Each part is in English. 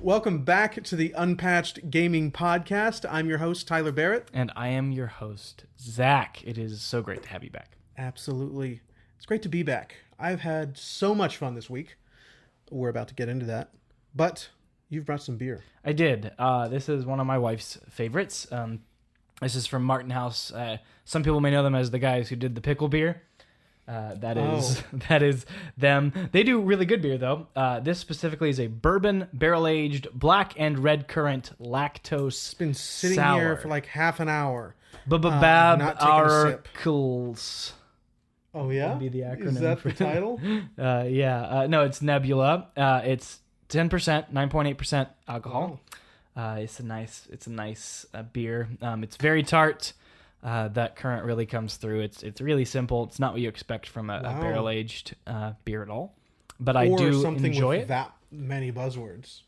Welcome back to the Unpatched Gaming Podcast. I'm your host, Tyler Barrett. And I am your host, Zach. It is so great to have you back. Absolutely. It's great to be back. I've had so much fun this week. We're about to get into that. But you've brought some beer. I did. This is one of my wife's favorites. This is from Martin House. Some people may know them as the guys who did the pickle beer. That is them. They do really good beer, though. This specifically is a bourbon barrel-aged black and red currant lactose It's been sitting sour. here for like half an hour. Bab not taking a sip. Oracles. Oh, yeah? Would be the acronym. Is that the for title? No, it's Nebula. It's 10%, 9.8% alcohol. It's a nice beer. It's very tart. That current really comes through. It's really simple. It's not what you expect from a barrel-aged beer at all. But I do enjoy it. That many buzzwords.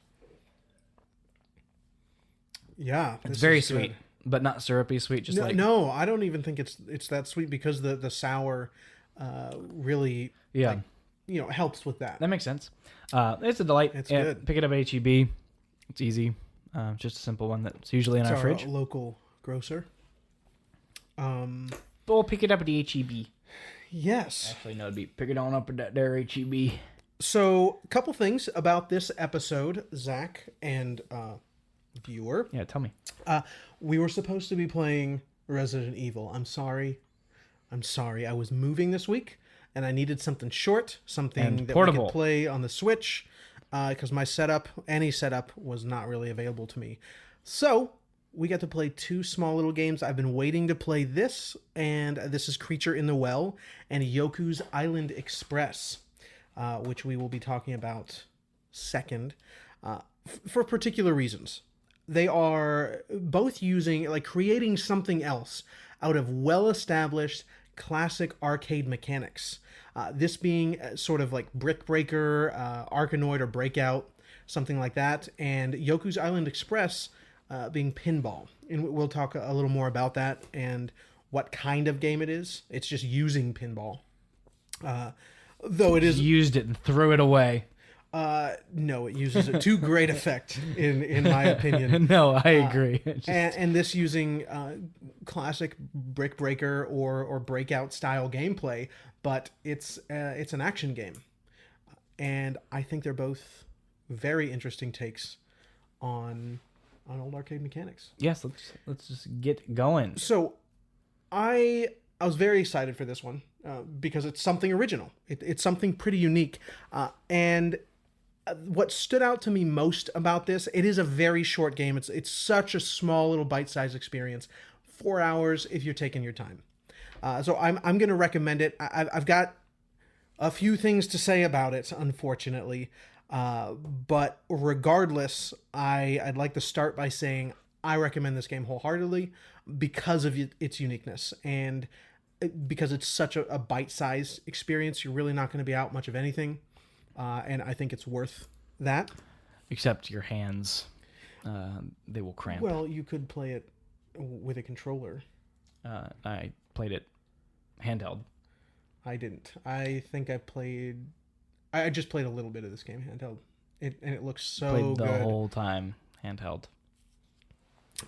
Yeah, It's very sweet, but not syrupy sweet. No, I don't even think it's that sweet because the sour really helps with that. That makes sense. It's a delight. It's good. Pick it up at HEB. It's easy. Just a simple one that's usually in our fridge. Local grocer. We'll pick it up at the HEB. Yes. Actually, no, it'd be pick it on up at that there HEB. So, a couple things about this episode, Zach and viewer. Yeah, tell me. We were supposed to be playing Resident Evil. I'm sorry. I was moving this week, and I needed something short, something and that portable. we could play on the Switch, because my any setup, was not really available to me. So, we got to play two small little games. I've been waiting to play this, and this is Creature in the Well and Yoku's Island Express, which we will be talking about second, for particular reasons. They are both creating something else out of well-established classic arcade mechanics. This being sort of like Brick Breaker, Arkanoid, or Breakout, something like that, and Yoku's Island Express being pinball. And we'll talk a little more about that and what kind of game it is. It's just using pinball. Though it is... Used it and threw it away. No, it uses it to great effect, in my opinion. No, I agree. And this using classic Brick Breaker or Breakout-style gameplay, but it's an action game. And I think they're both very interesting takes on old arcade mechanics. Yes, let's just get going. So, I was very excited for this one because it's something original. It's something pretty unique. And what stood out to me most about this, it is a very short game. It's such a small little bite-sized experience. 4 hours if you're taking your time. So I'm going to recommend it. I've got a few things to say about it, unfortunately. But regardless, I'd like to start by saying I recommend this game wholeheartedly because of its uniqueness and because it's such a bite-sized experience. You're really not going to be out much of anything, and I think it's worth that. Except your hands, they will cramp. Well, you could play it with a controller. I played it handheld. I didn't. I think I just played a little bit of this game handheld. It looks so Played the good. whole time handheld.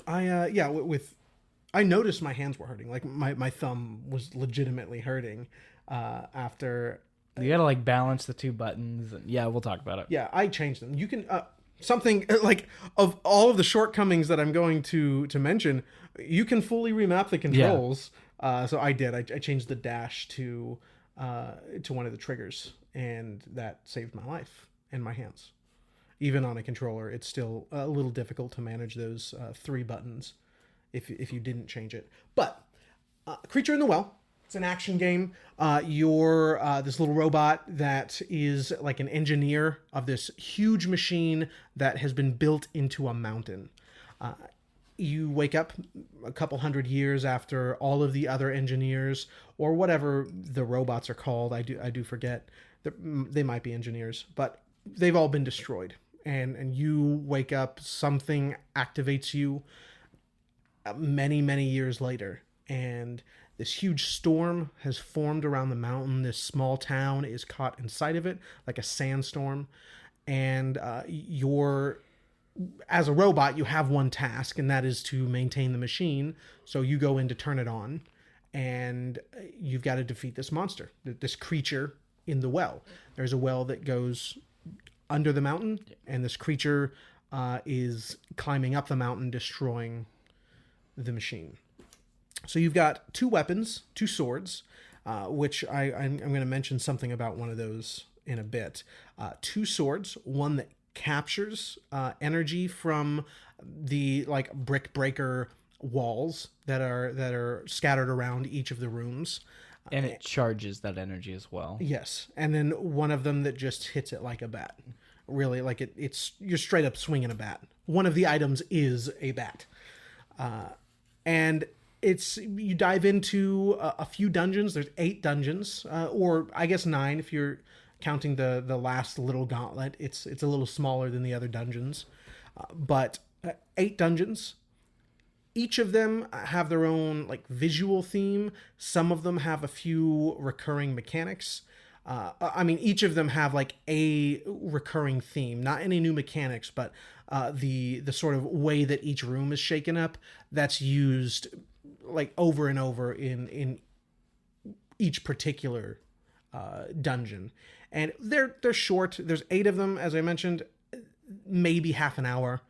I noticed my hands were hurting. Like my thumb was legitimately hurting after. You gotta balance the two buttons. And, yeah, we'll talk about it. Yeah, I changed them. You can something like of all of the shortcomings that I'm going to mention, you can fully remap the controls. Yeah. So I did. I changed the dash to one of the triggers, and that saved my life and my hands. Even on a controller, it's still a little difficult to manage those three buttons if you didn't change it. But Creature in the Well, it's an action game. You're this little robot that is like an engineer of this huge machine that has been built into a mountain. You wake up a couple hundred years after all of the other engineers, or whatever the robots are called. I do forget. They might be engineers, but they've all been destroyed. And you wake up, something activates you many, many years later. And this huge storm has formed around the mountain. This small town is caught inside of it, like a sandstorm. And your as a robot, you have one task, and that is to maintain the machine. So you go in to turn it on, and you've got to defeat this monster, this creature in the well. There's a well that goes under the mountain, and this creature is climbing up the mountain, destroying the machine. So you've got 2 weapons, 2 swords, which I'm going to mention something about one of those in a bit. 2 swords, one that captures energy from the like brick breaker walls that are scattered around each of the rooms, and it charges that energy as well. Yes, and then one of them that just hits it like a bat. Really, like it's you're straight up swinging a bat. One of the items is a bat, and you dive into a few dungeons. There's 8 dungeons, or I guess 9 if you're counting the last little gauntlet. It's a little smaller than the other dungeons, but 8 dungeons. Each of them have their own like visual theme. Some of them have a few recurring mechanics. I mean, each of them have like a recurring theme, not any new mechanics, but the sort of way that each room is shaken up, that's used like over and over in each particular dungeon. And they're short. There's 8 of them, as I mentioned, maybe half an hour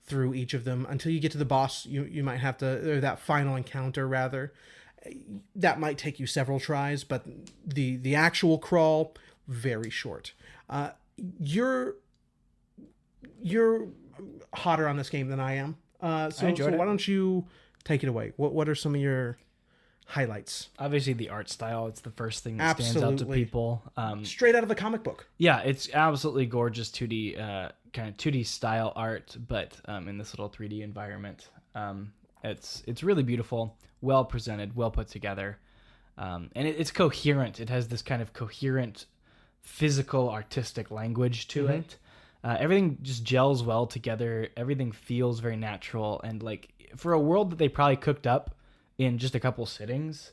through each of them until you get to the boss. You might have to, or that final encounter rather. That might take you several tries, but the actual crawl, very short. You're hotter on this game than I am. So why don't you take it away? What are some of your highlights? Obviously, the art style. It's the first thing that stands out to people. Straight out of the comic book. Yeah, it's absolutely gorgeous 2D, kind of 2D style art, but in this little 3D environment. It's really beautiful, well presented, well put together, and it's coherent. It has this kind of coherent, physical, artistic language to it. Everything just gels well together. Everything feels very natural, and like for a world that they probably cooked up in just a couple sittings,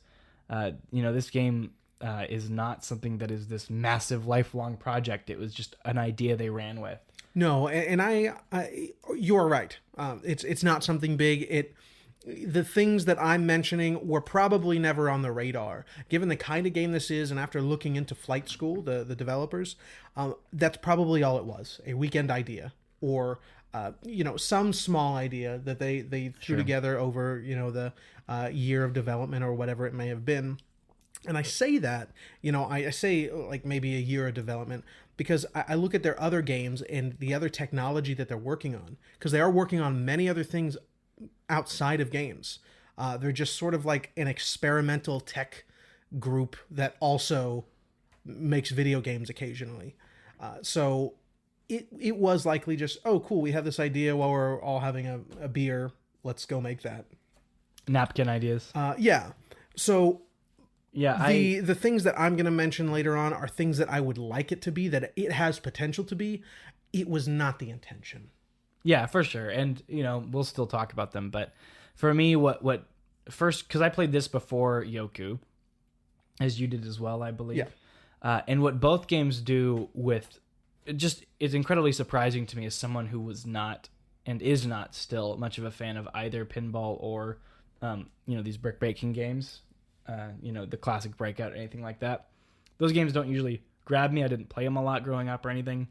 this game is not something that is this massive lifelong project. It was just an idea they ran with. No, and I you're right. It's not something big. The things that I'm mentioning were probably never on the radar, given the kind of game this is, and after looking into Flight School, the developers, that's probably all it was, a weekend idea, or some small idea that they threw together over the year of development or whatever it may have been. And I say that, I say like maybe a year of development because I look at their other games and the other technology that they're working on, because they are working on many other things outside of games. They're just sort of like an experimental tech group that also makes video games occasionally. So it was likely just, oh, cool, we have this idea while we're all having a beer. Let's go make that. Napkin ideas. Yeah. So yeah, the things that I'm going to mention later on are things that I would like it to be, that it has potential to be. It was not the intention. Yeah, for sure. And, we'll still talk about them. But for me, what first, because I played this before Yoku, as you did as well, I believe. Yeah. And what both games do with, it's incredibly surprising to me as someone who was not and is not still much of a fan of either pinball or, these brick breaking games, the classic Breakout or anything like that. Those games don't usually grab me. I didn't play them a lot growing up or anything.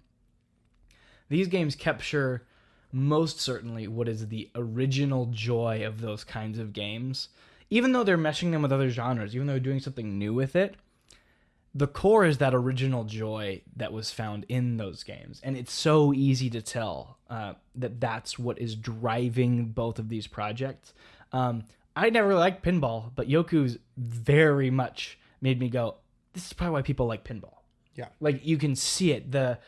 These games capture most certainly what is the original joy of those kinds of games. Even though they're meshing them with other genres, even though they're doing something new with it, the core is that original joy that was found in those games. And it's so easy to tell that that's what is driving both of these projects. I never liked pinball, but Yoku's very much made me go, this is probably why people like pinball. Yeah. Like you can see it, the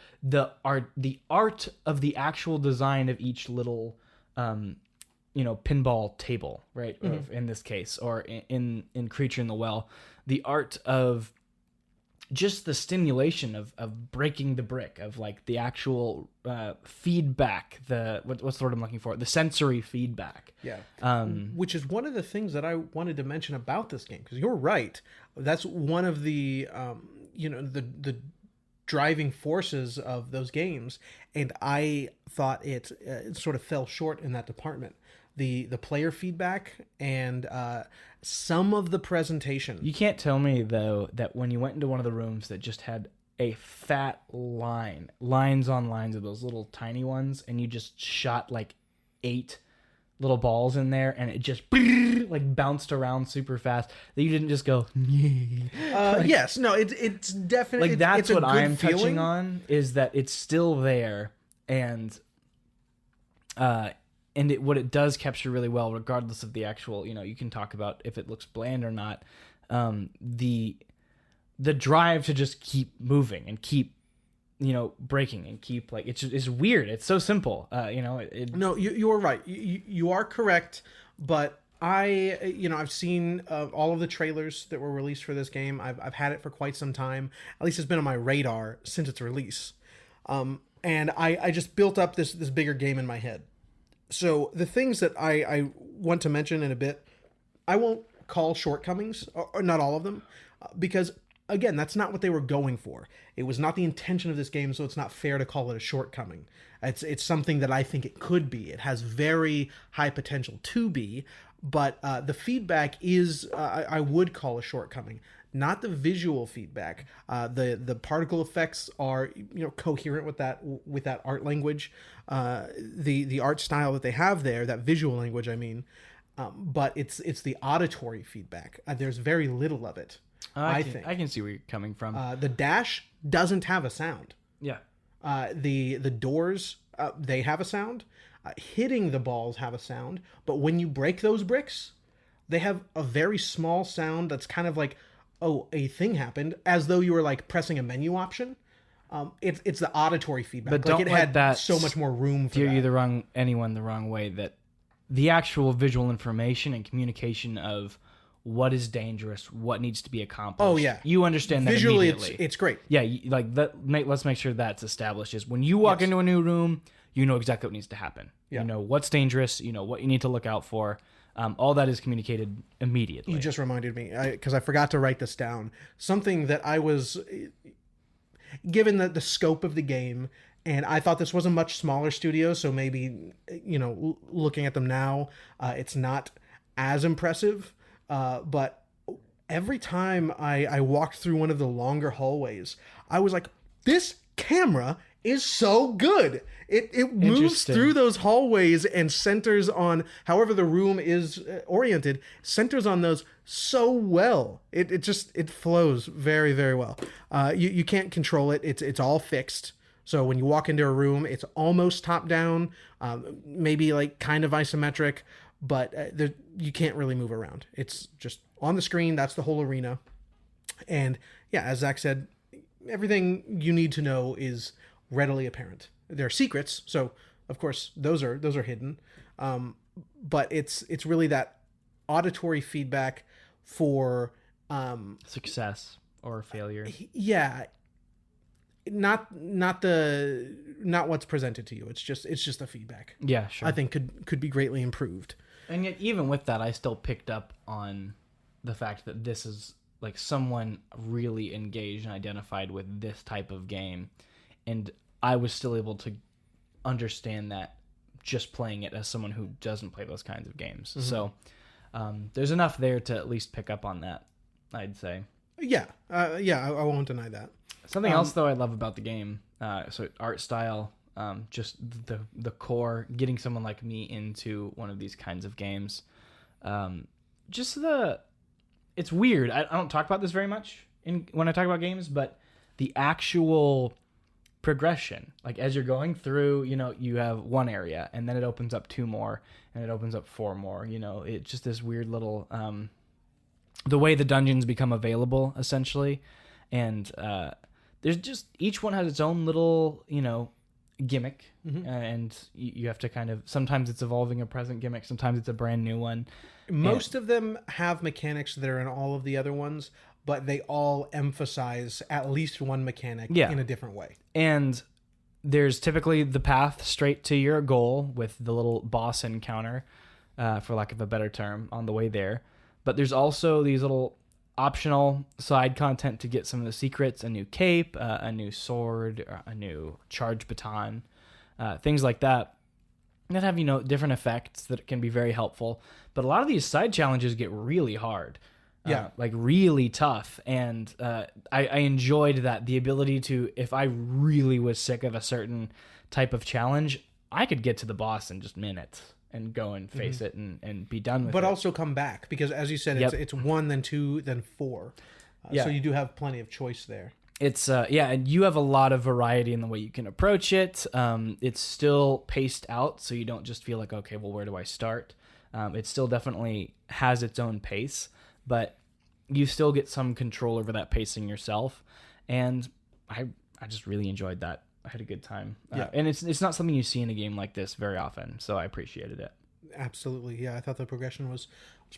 art of the actual design of each little pinball table, right? Mm-hmm. In this case, or in Creature in the Well, the art of just the stimulation of breaking the brick, of like the actual feedback, what's the word I'm looking for? The sensory feedback. Yeah. Which is one of the things that I wanted to mention about this game, because you're right. That's one of the the driving forces of those games, and I thought it sort of fell short in that department. The player feedback and some of the presentation. You can't tell me though that when you went into one of the rooms that just had a fat lines on lines of those little tiny ones, and you just shot like 8 little balls in there, and it just like bounced around super fast, that you didn't just go yes, no, it's definitely like that's it's what I'm feeling. touching on, is that it's still there, and what it does capture really well, regardless of the actual, you can talk about if it looks bland or not, the drive to just keep moving and keep breaking and keep, like, it's weird. It's so simple. No, you are right. You are correct. But I've seen all of the trailers that were released for this game. I've had it for quite some time. At least it's been on my radar since its release. And I just built up this bigger game in my head. So the things that I want to mention in a bit, I won't call shortcomings, or not all of them, because again, that's not what they were going for. It was not the intention of this game, so it's not fair to call it a shortcoming. It's something that I think it could be. It has very high potential to be, but the feedback is, I would call a shortcoming. Not the visual feedback. The particle effects are coherent with that art language, the art style that they have there, that visual language. I mean, but it's the auditory feedback. There's very little of it. I think I can see where you're coming from. The dash doesn't have a sound. Yeah. The doors, they have a sound. Hitting the balls have a sound, but when you break those bricks, they have a very small sound that's kind of like, oh, a thing happened, as though you were like pressing a menu option. It's the auditory feedback. But don't it let had that so much more room for steer that. you anyone the wrong way. That the actual visual information and communication of what is dangerous, what needs to be accomplished. Oh yeah, you understand that visually. Immediately. It's great. Yeah, like that. Let's make sure that's established. Is when you walk into a new room, you know exactly what needs to happen. Yeah. You know what's dangerous. You know what you need to look out for. All that is communicated immediately. You just reminded me, because I forgot to write this down. Something that I was given the scope of the game, and I thought this was a much smaller studio, so maybe looking at them now, it's not as impressive. But every time I walked through one of the longer hallways, I was like, this camera is so good. It moves through those hallways and centers on however the room is oriented, centers on those so well. It flows very, very well. You can't control it. It's all fixed. So when you walk into a room, it's almost top down, maybe like kind of isometric, but you can't really move around. It's just on the screen. That's the whole arena. And yeah, as Zach said, everything you need to know is readily apparent. There are secrets, so of course those are hidden. But it's really that auditory feedback for success or failure. Yeah. Not what's presented to you. It's just the feedback. Yeah, sure. I think could be greatly improved. And yet, even with that, I still picked up on the fact that this is like someone really engaged and identified with this type of game, and I was still able to understand that just playing it as someone who doesn't play those kinds of games. Mm-hmm. So there's enough there to at least pick up on that, I'd say. Yeah, I won't deny that. Something else, though, I love about the game, so art style, just the core, getting someone like me into one of these kinds of games. It's weird. I don't talk about this very much when I talk about games, but the actual progression, like as you're going through, you have one area, and then it opens up 2 more, and it opens up 4 more. It's just this weird little, the way the dungeons become available, essentially, and there's just each one has its own little, gimmick, mm-hmm. And you have to kind of, sometimes it's evolving a present gimmick, sometimes it's a brand new one. Most of them have mechanics that are in all of the other ones, but they all emphasize at least one mechanic in a different way. And there's typically the path straight to your goal with the little boss encounter, for lack of a better term, on the way there. But there's also these little optional side content to get some of the secrets, a new cape, a new sword, a new charge baton, things like that have, different effects that can be very helpful. But a lot of these side challenges get really hard. Like really tough. And I enjoyed that, the ability to, if I really was sick of a certain type of challenge, I could get to the boss in just minutes and go and face it and be done with it. But also come back, because as you said, it's 1, then 2, then 4. So you do have plenty of choice there. It's and you have a lot of variety in the way you can approach it. It's still paced out, so you don't just feel like, okay, well, where do I start? It still definitely has its own pace, but you still get some control over that pacing yourself. And I just really enjoyed that. I had a good time. And it's not something you see in a game like this very often, so I appreciated it. Absolutely. Yeah, I thought the progression was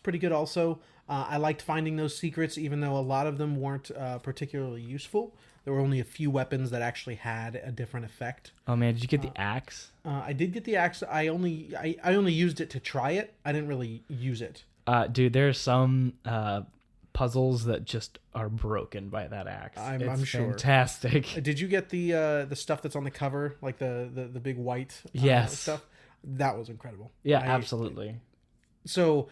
pretty good also. I liked finding those secrets, even though a lot of them weren't particularly useful. There were only a few weapons that actually had a different effect. Oh man, did you get the axe? I did get the axe. I only used it to try it. I didn't really use it. Dude, there's some puzzles that just are broken by that axe. I'm sure. Fantastic. Did you get the stuff that's on the cover, like the big white stuff? That was incredible. Yeah, absolutely. So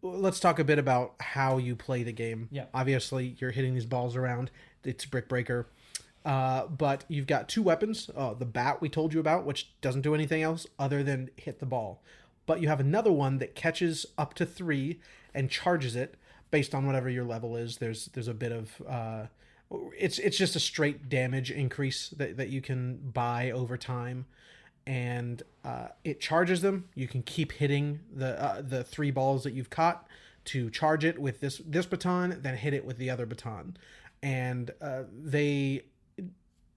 let's talk a bit about how you play the game. Yeah. Obviously, you're hitting these balls around. It's Brick Breaker. But you've got 2 weapons. The bat we told you about, which doesn't do anything else other than hit the ball. But you have another one that catches up to 3 and charges it based on whatever your level is. There's a bit of... it's just a straight damage increase that you can buy over time. And it charges them. You can keep hitting the 3 balls that you've caught to charge it with this baton, then hit it with the other baton. And they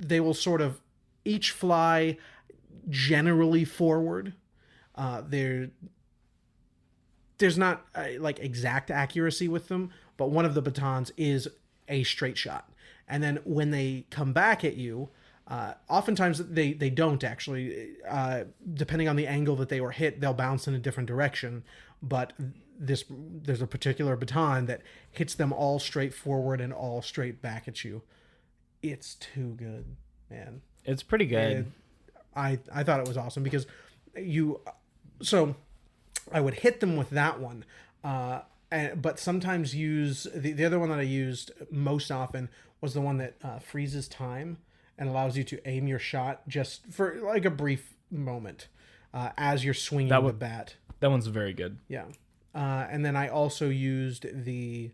will sort of each fly generally forward. There's not like exact accuracy with them, but one of the batons is a straight shot. And then when they come back at you, oftentimes they don't actually. Depending on the angle that they were hit, they'll bounce in a different direction. But there's a particular baton that hits them all straight forward and all straight back at you. It's too good, man. It's pretty good. I thought it was awesome because so I would hit them with that one, but sometimes use the other one that I used most often was the one that freezes time and allows you to aim your shot just for like a brief moment as you're swinging the bat. That one's very good. Yeah. And then I also used the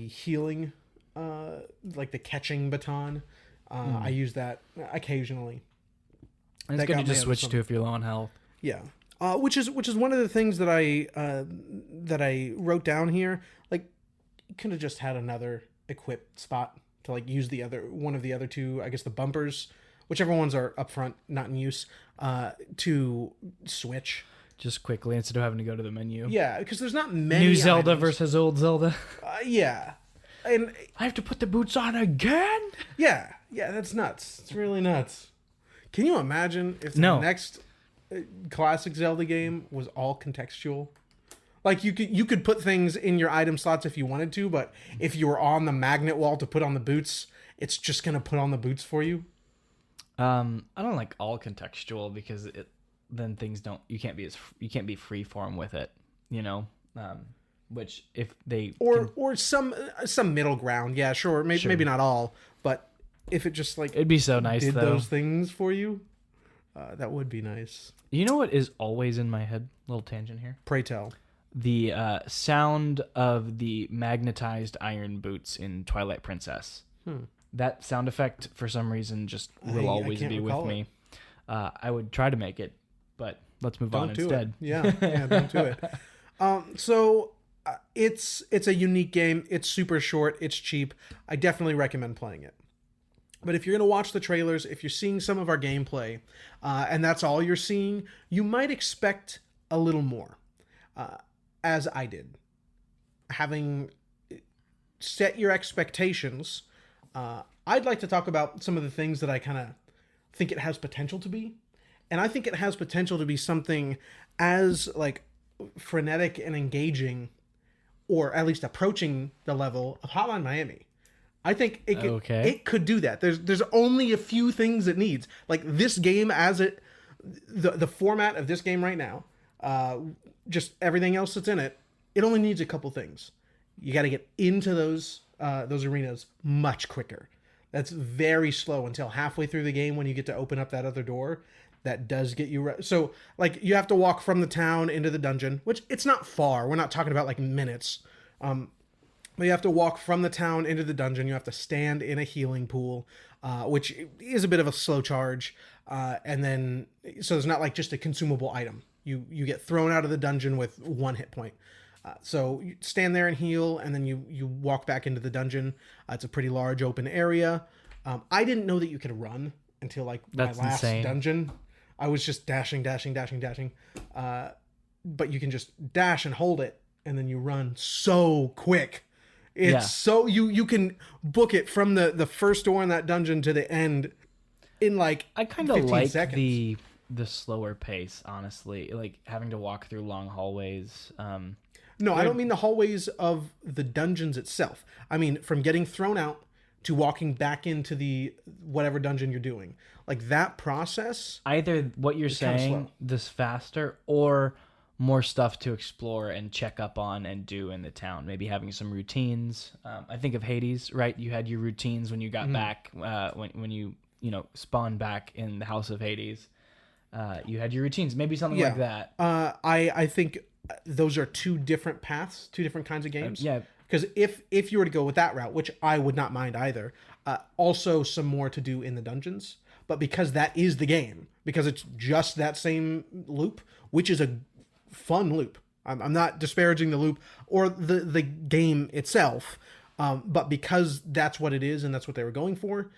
healing, like the catching baton. I use that occasionally. And it's good to just switch to if you're low on health. Yeah. Which is one of the things that I wrote down here. Like, you could have just had another equipped spot to like use one of the other 2, I guess the bumpers, whichever ones are up front, not in use, to switch. Just quickly instead of having to go to the menu. Yeah, because there's not many New Zelda items. versus old Zelda. Yeah. And I have to put the boots on again? Yeah, that's nuts. It's really nuts. Can you imagine if the next classic Zelda game was all contextual? Like you could put things in your item slots if you wanted to, but if you were on the magnet wall to put on the boots, it's just gonna put on the boots for you. I don't like all contextual because then things don't. You can't be free form with it, Which if they or some middle ground, yeah, sure, maybe not all, but if it just like it'd be so nice did though. Those things for you, that would be nice. You know what is always in my head? Little tangent here. Pray tell. The sound of the magnetized iron boots in Twilight Princess. That sound effect, for some reason, just will always be with me. I would try to make it, but let's move on instead. Yeah, don't do it. So it's a unique game. It's super short. It's cheap. I definitely recommend playing it. But if you're going to watch the trailers, if you're seeing some of our gameplay, and that's all you're seeing, you might expect a little more. As I did. Having set your expectations, I'd like to talk about some of the things that I kind of think it has potential to be. And I think it has potential to be something as like frenetic and engaging or at least approaching the level of Hotline Miami. I think it could do that. There's only a few things it needs. Like this game the format of this game right now, just everything else that's in it, it only needs a couple things. You got to get into those arenas much quicker. That's very slow until halfway through the game when you get to open up that other door. That does get you so like you have to walk from the town into the dungeon, which it's not far. We're not talking about like minutes. But you have to walk from the town into the dungeon. You have to stand in a healing pool, which is a bit of a slow charge. And then so it's not like just a consumable item. You get thrown out of the dungeon with 1 hit point. So you stand there and heal, and then you walk back into the dungeon. It's a pretty large open area. I didn't know that you could run until like my last dungeon. I was just dashing. But you can just dash and hold it, and then you run so quick. It's so you can book it from the first door in that dungeon to the end in like I kind of like seconds. the slower pace, honestly. Like having to walk through long hallways. No, I don't mean the hallways of the dungeons itself. I mean from getting thrown out to walking back into the whatever dungeon you're doing. Like that process. Either what you're saying, this faster, or more stuff to explore and check up on and do in the town. Maybe having some routines. I think of Hades, right? You had your routines when you got back, when you spawned back in the House of Hades. You had your routines. Maybe something like that. I think those are 2 different paths, 2 different kinds of games. Yeah. Because if you were to go with that route, which I would not mind either, also some more to do in the dungeons. But because that is the game, because it's just that same loop, which is a fun loop. I'm not disparaging the loop or the game itself, but because that's what it is and that's what they were going for,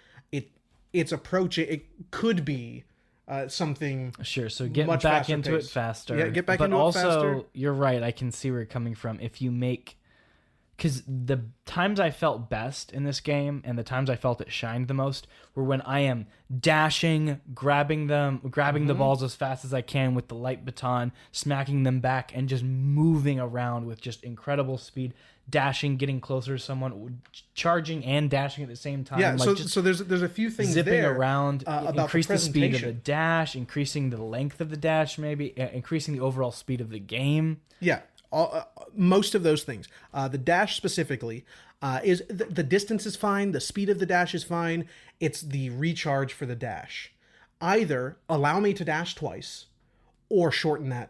its approach, it could be something. Sure. So get back into it faster. Yeah, get back into it faster. But also, you're right. I can see where you're coming from. If you make, because the times I felt best in this game and the times I felt it shined the most were when I am dashing, grabbing the balls as fast as I can with the light baton, smacking them back, and just moving around with just incredible speed. Dashing, getting closer to someone, charging and dashing at the same time. Yeah, like so there's a few things zipping there around, about increase the speed of the dash, increasing the length of the dash, maybe increasing the overall speed of the game. Yeah, most of those things. The dash specifically is the distance is fine, the speed of the dash is fine. It's the recharge for the dash. Either allow me to dash twice, or shorten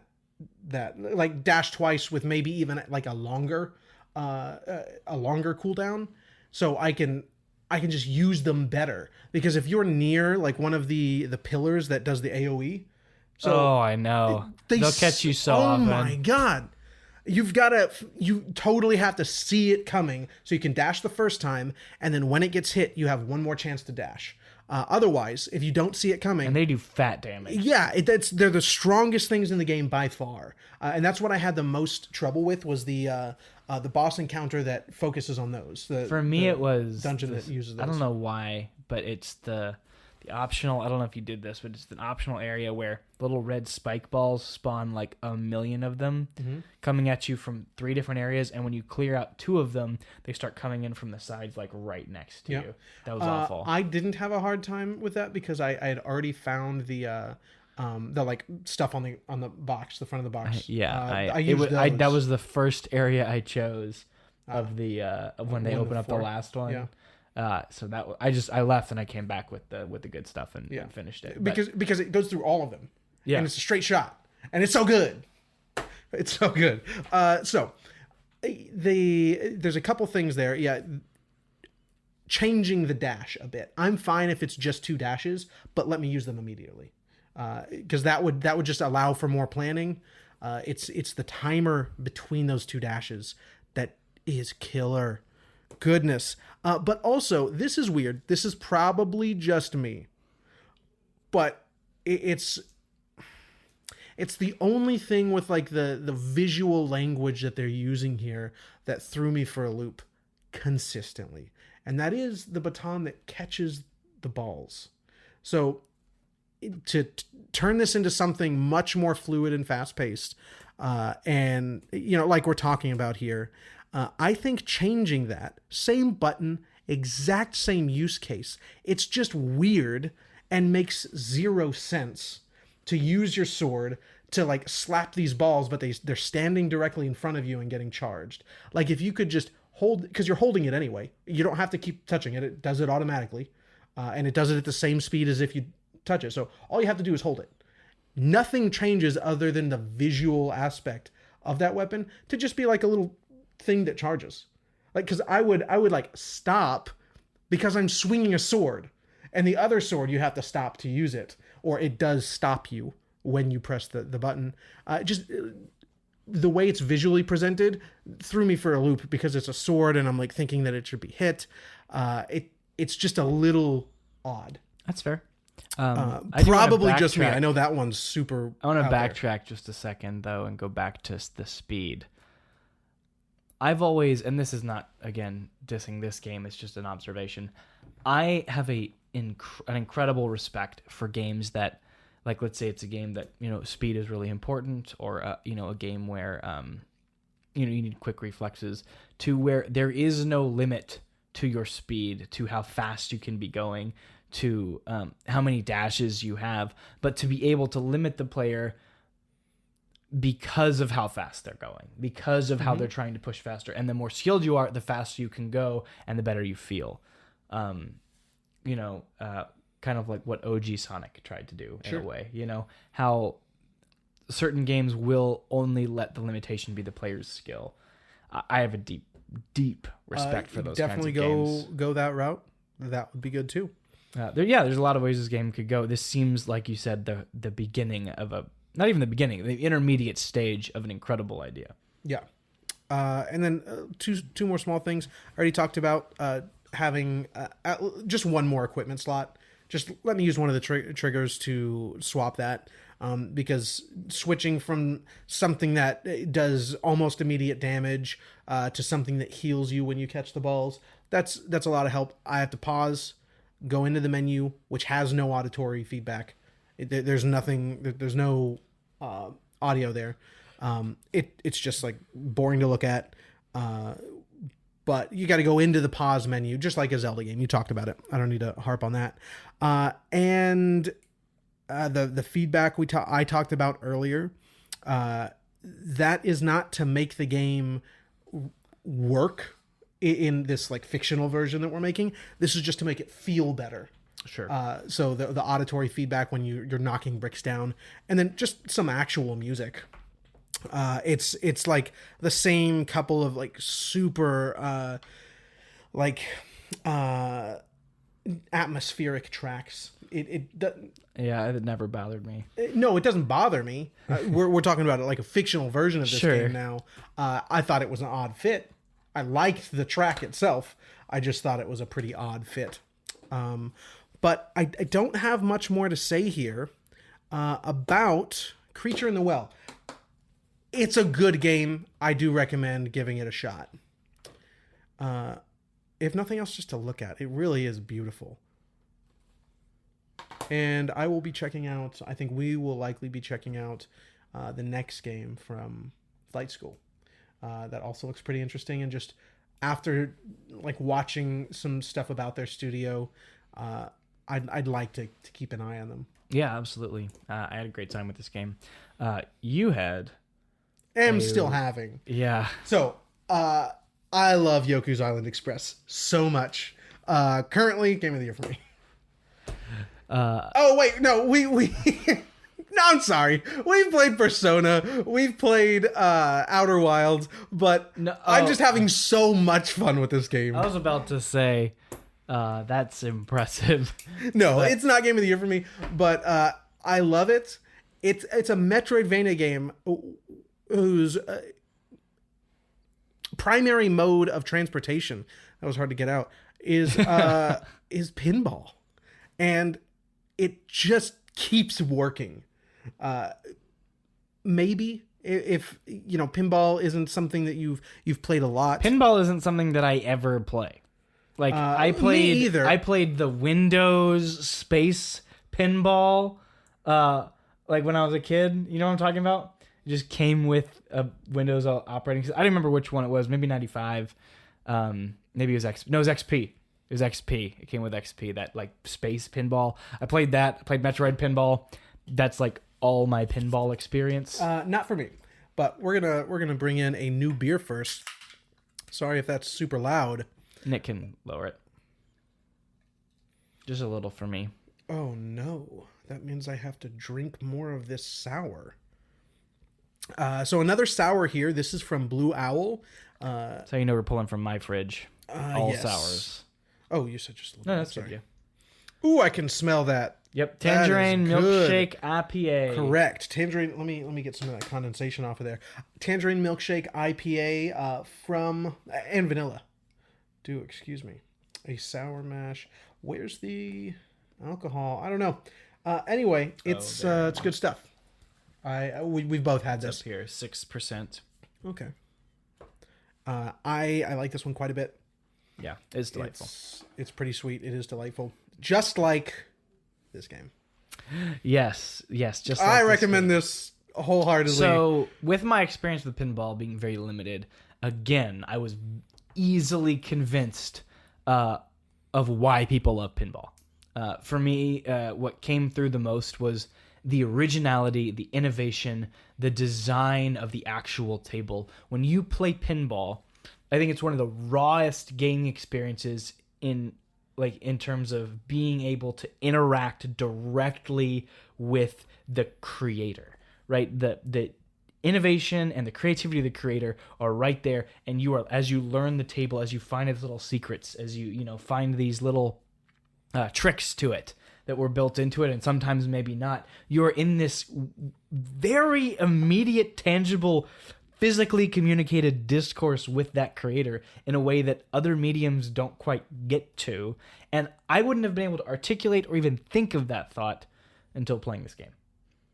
that like dash twice with maybe even like a longer cooldown, so I can just use them better. Because if you're near like one of the pillars that does the AoE, I know they'll catch you so often. Oh my god, you totally have to see it coming, so you can dash the first time, and then when it gets hit, you have one more chance to dash. Otherwise, if you don't see it coming, and they do fat damage. Yeah, they're the strongest things in the game by far, and that's what I had the most trouble with was the boss encounter that focuses on those. For me, it was dungeon that uses those. I don't know why, but it's the optional. I don't know if you did this, but it's an optional area where little red spike balls spawn like 1 million of them, coming at you from 3 different areas, and when you clear out 2 of them, they start coming in from the sides, like right next to you. That was awful. I didn't have a hard time with that because I had already found the like stuff on the box, the front of the box. That was the first area I chose of the when they open up the last one. Yeah. So that I left and I came back with the good stuff and finished it because it goes through all of them. Yeah, and it's a straight shot, and it's so good. It's so good. So there's a couple things there. Yeah, changing the dash a bit. I'm fine if it's just 2 dashes, but let me use them immediately, because that would just allow for more planning. It's the timer between those 2 dashes that is killer. Goodness. But also, this is weird. This is probably just me, but it's the only thing with like the visual language that they're using here that threw me for a loop consistently, and that is the baton that catches the balls. So turn this into something much more fluid and fast paced, and like we're talking about here, I think changing that same button, exact same use case, it's just weird and makes zero sense to use your sword to like slap these balls, but they're standing directly in front of you and getting charged. Like if you could just hold, because you're holding it anyway, you don't have to keep touching it. It does it automatically, and it does it at the same speed as if you touch it. So all you have to do is hold it. Nothing changes other than the visual aspect of that weapon to just be like a little thing that charges. Like, because I would like stop because I'm swinging a sword, and the other sword you have to stop to use it, or it does stop you when you press the button. Just the way it's visually presented threw me for a loop because it's a sword and I'm like thinking that it should be hit. It's just a little odd. That's fair. Probably just me. I know that one's super. I want to backtrack just a second though and go back to the speed. I've always, and this is not again dissing this game, it's just an observation. I have an incredible respect for games that, like, let's say it's a game that, speed is really important, or, a game where, you need quick reflexes, to where there is no limit to your speed, to how fast you can be going, to how many dashes you have, but to be able to limit the player because of how fast they're going, because of how they're trying to push faster. And the more skilled you are, the faster you can go and the better you feel. Kind of like what OG Sonic tried to do in a way, how certain games will only let the limitation be the player's skill. I have a deep respect for those kinds of games. Definitely go that route. That would be good too. There's a lot of ways this game could go. This seems, like you said, the beginning of not even the beginning, the intermediate stage of an incredible idea. Yeah. And then two more small things. I already talked about having just one more equipment slot. Just let me use one of the triggers to swap that, because switching from something that does almost immediate damage to something that heals you when you catch the balls, that's a lot of help. I have to pause, go into the menu, which has no auditory feedback. There's nothing. There's no audio there. It's just like boring to look at. But you got to go into the pause menu, just like a Zelda game. You talked about it. I don't need to harp on that. And the feedback I talked about earlier, that is not to make the game work in this like fictional version that we're making. This is just to make it feel better. Sure. So the auditory feedback when you're knocking bricks down, and then just some actual music. It's like the same couple of like super atmospheric tracks. It never bothered me. No, it doesn't bother me. We're talking about it like a fictional version of this game now. I thought it was an odd fit. I liked the track itself. I just thought it was a pretty odd fit. But I don't have much more to say here about Creature in the Well. It's a good game. I do recommend giving it a shot. If nothing else, just to look at. It really is beautiful. And I will be checking out, I think we will likely be checking out the next game from Flight School. That also looks pretty interesting. And just after like watching some stuff about their studio, I'd like to keep an eye on them. Yeah, absolutely. I had a great time with this game. You had... still having. Yeah. So, I love Yoku's Island Express so much. Currently, game of the year for me. No, I'm sorry. We've played Persona. We've played Outer Wilds, but I'm just having so much fun with this game. I was about to say, that's impressive. No, it's not game of the year for me, but I love it. It's a Metroidvania game whose primary mode of transportation, that was hard to get out, is pinball. And it just keeps working. Maybe if pinball isn't something that you've played a lot. Pinball isn't something that I ever play. Like me either. I played the Windows Space Pinball Like when I was a kid, you know what I'm talking about? It just came with a Windows operating system. I don't remember which one it was. Maybe 95. Maybe it was XP. No, it was XP. It was XP. It came with XP. That like space pinball. I played that. I played Metroid pinball. That's like all my pinball experience. Not for me, but we're gonna bring in a new beer first. Sorry if that's super loud. Nick can lower it. Just a little for me. Oh no, that means I have to drink more of this sour. So another sour here. This is from Blue Owl. That's how you know we're pulling from my fridge. All yes. sours. Oh, you said just a little. No, that's good. Yeah. Ooh, I can smell that. Yep, tangerine milkshake IPA. Correct. Tangerine. Let me get some of that condensation off of there. Tangerine milkshake IPA from and vanilla. Excuse me. A sour mash. Where's the alcohol? I don't know. Anyway, it's good stuff. We've both had this. Up here, 6%. Okay. I like this one quite a bit. Yeah, it's delightful. It's pretty sweet. It is delightful. Just like this game. Yes. Just like I recommend this wholeheartedly. So, with my experience with pinball being very limited, again, I was easily convinced of why people love pinball. For me, what came through the most was the originality, the innovation, the design of the actual table. When you play pinball, I think it's one of the rawest gaming experiences in terms of being able to interact directly with the creator, right? The innovation and the creativity of the creator are right there, and you are, as you learn the table, as you find its little secrets, as you find these little tricks to it that were built into it, and sometimes maybe not, you're in this very immediate, tangible, physically communicated discourse with that creator in a way that other mediums don't quite get to. And I wouldn't have been able to articulate or even think of that thought until playing this game.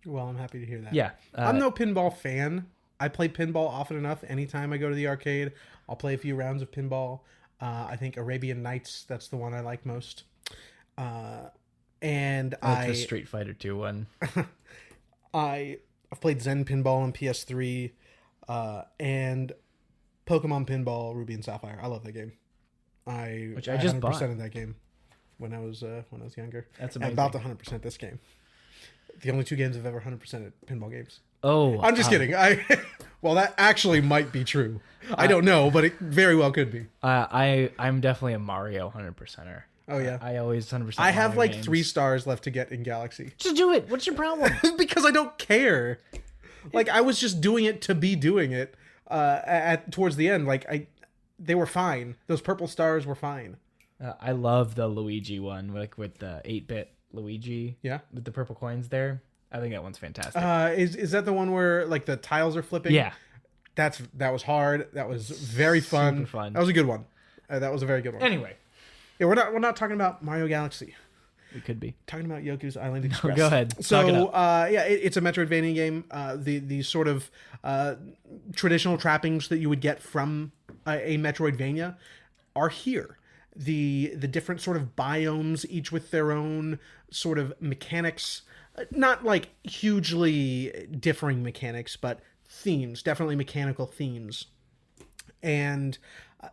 Well, I'm happy to hear that. Yeah. I'm no pinball fan. I play pinball often enough. Anytime I go to the arcade, I'll play a few rounds of pinball. I think Arabian Nights, that's the one I like most. And the Street Fighter 2 one. I've played Zen Pinball on PS3, and Pokemon Pinball Ruby and Sapphire. I love that game. Which I just 100% bought of that game when I was younger. That's amazing. I'm about to 100% this game. The only two games I've ever 100%ed pinball games. Oh, I'm just kidding. Well, that actually might be true. I don't know, but it very well could be. I'm definitely a Mario 100%er. Oh yeah, I always 100%. I have Mario like games. 3 stars left to get in Galaxy. Just do it. What's your problem? Because I don't care. Like I was just doing it to be doing it. Towards the end, they were fine. Those purple stars were fine. I love the Luigi one, like with the 8-bit Luigi. Yeah, with the purple coins there. I think that one's fantastic. Is that the one where like the tiles are flipping? Yeah, that was hard. That was very fun. Super fun. That was a good one. That was a very good one. Anyway, yeah, we're not talking about Mario Galaxy. We could be talking about Yoku's Island Express. Go ahead. So, it's a Metroidvania game. The sort of traditional trappings that you would get from a Metroidvania are here. The different sort of biomes, each with their own sort of mechanics, not like hugely differing mechanics, but themes, definitely mechanical themes, and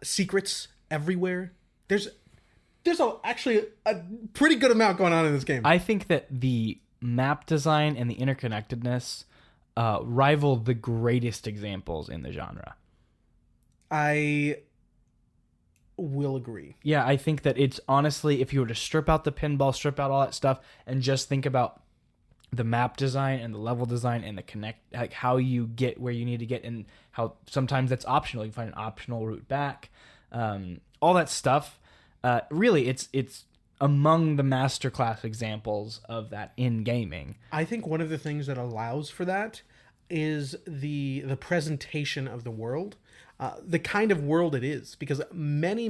secrets everywhere. There's actually a pretty good amount going on in this game. I think that the map design and the interconnectedness rival the greatest examples in the genre. I will agree. Yeah, I think that it's honestly, if you were to strip out the pinball, strip out all that stuff, and just think about the map design and the level design and like how you get where you need to get, and how sometimes that's optional. You can find an optional route back. All that stuff. Really, it's among the masterclass examples of that in gaming. I think one of the things that allows for that is the presentation of the world, the kind of world it is, because every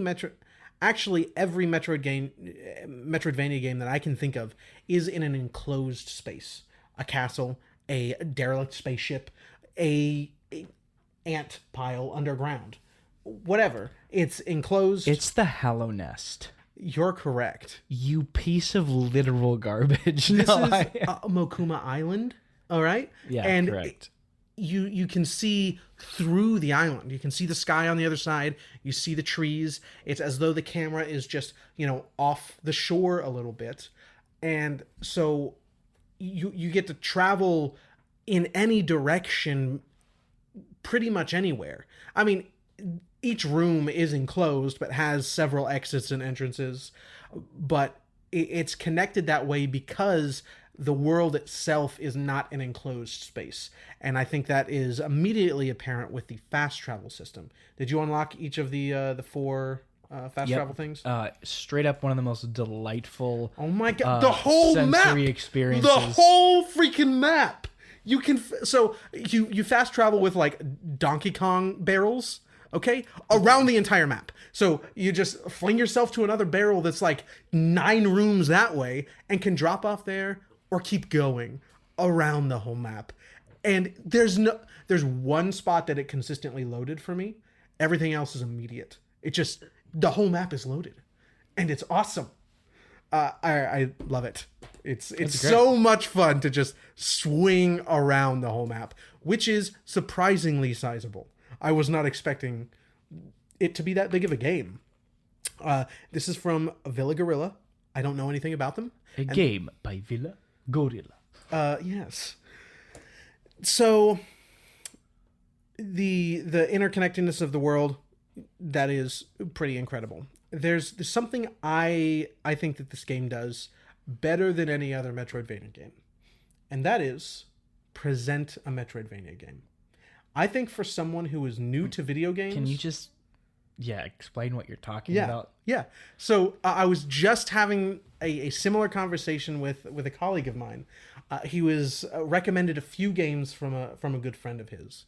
Metroidvania game that I can think of is in an enclosed space, a castle, a derelict spaceship, a ant pile underground. Whatever. It's enclosed. It's the Hallow Nest You're correct. You piece of literal garbage. This No, is Mokuma Island, all right? Yeah, and correct. You can see through the island. You can see the sky on the other side. You see the trees. It's as though the camera is just, off the shore a little bit. And so you get to travel in any direction, pretty much anywhere. I mean, each room is enclosed but has several exits and entrances, but it's connected that way because the world itself is not an enclosed space. And I think that is immediately apparent with the fast travel system. Did you unlock each of the four fast travel things? Straight up one of the most delightful. Oh my god, the whole sensory map, experiences. the whole freaking map. You can so you fast travel with like Donkey Kong barrels, okay, around the entire map. So you just fling yourself to another barrel that's like 9 rooms that way and can drop off there or keep going around the whole map. And there's one spot that it consistently loaded for me. Everything else is immediate. The whole map is loaded, and it's awesome. I love it. It's so much fun to just swing around the whole map, which is surprisingly sizable. I was not expecting it to be that big of a game. This is from Villa Gorilla. I don't know anything about them. Game by Villa Gorilla. Yes. So the interconnectedness of the world, that is pretty incredible. There's something I think that this game does better than any other Metroidvania game, and that is present a Metroidvania game. I think for someone who is new to video games... Can you just explain what you're talking about? Yeah. So I was just having a similar conversation with a colleague of mine. He was recommended a few games from a good friend of his,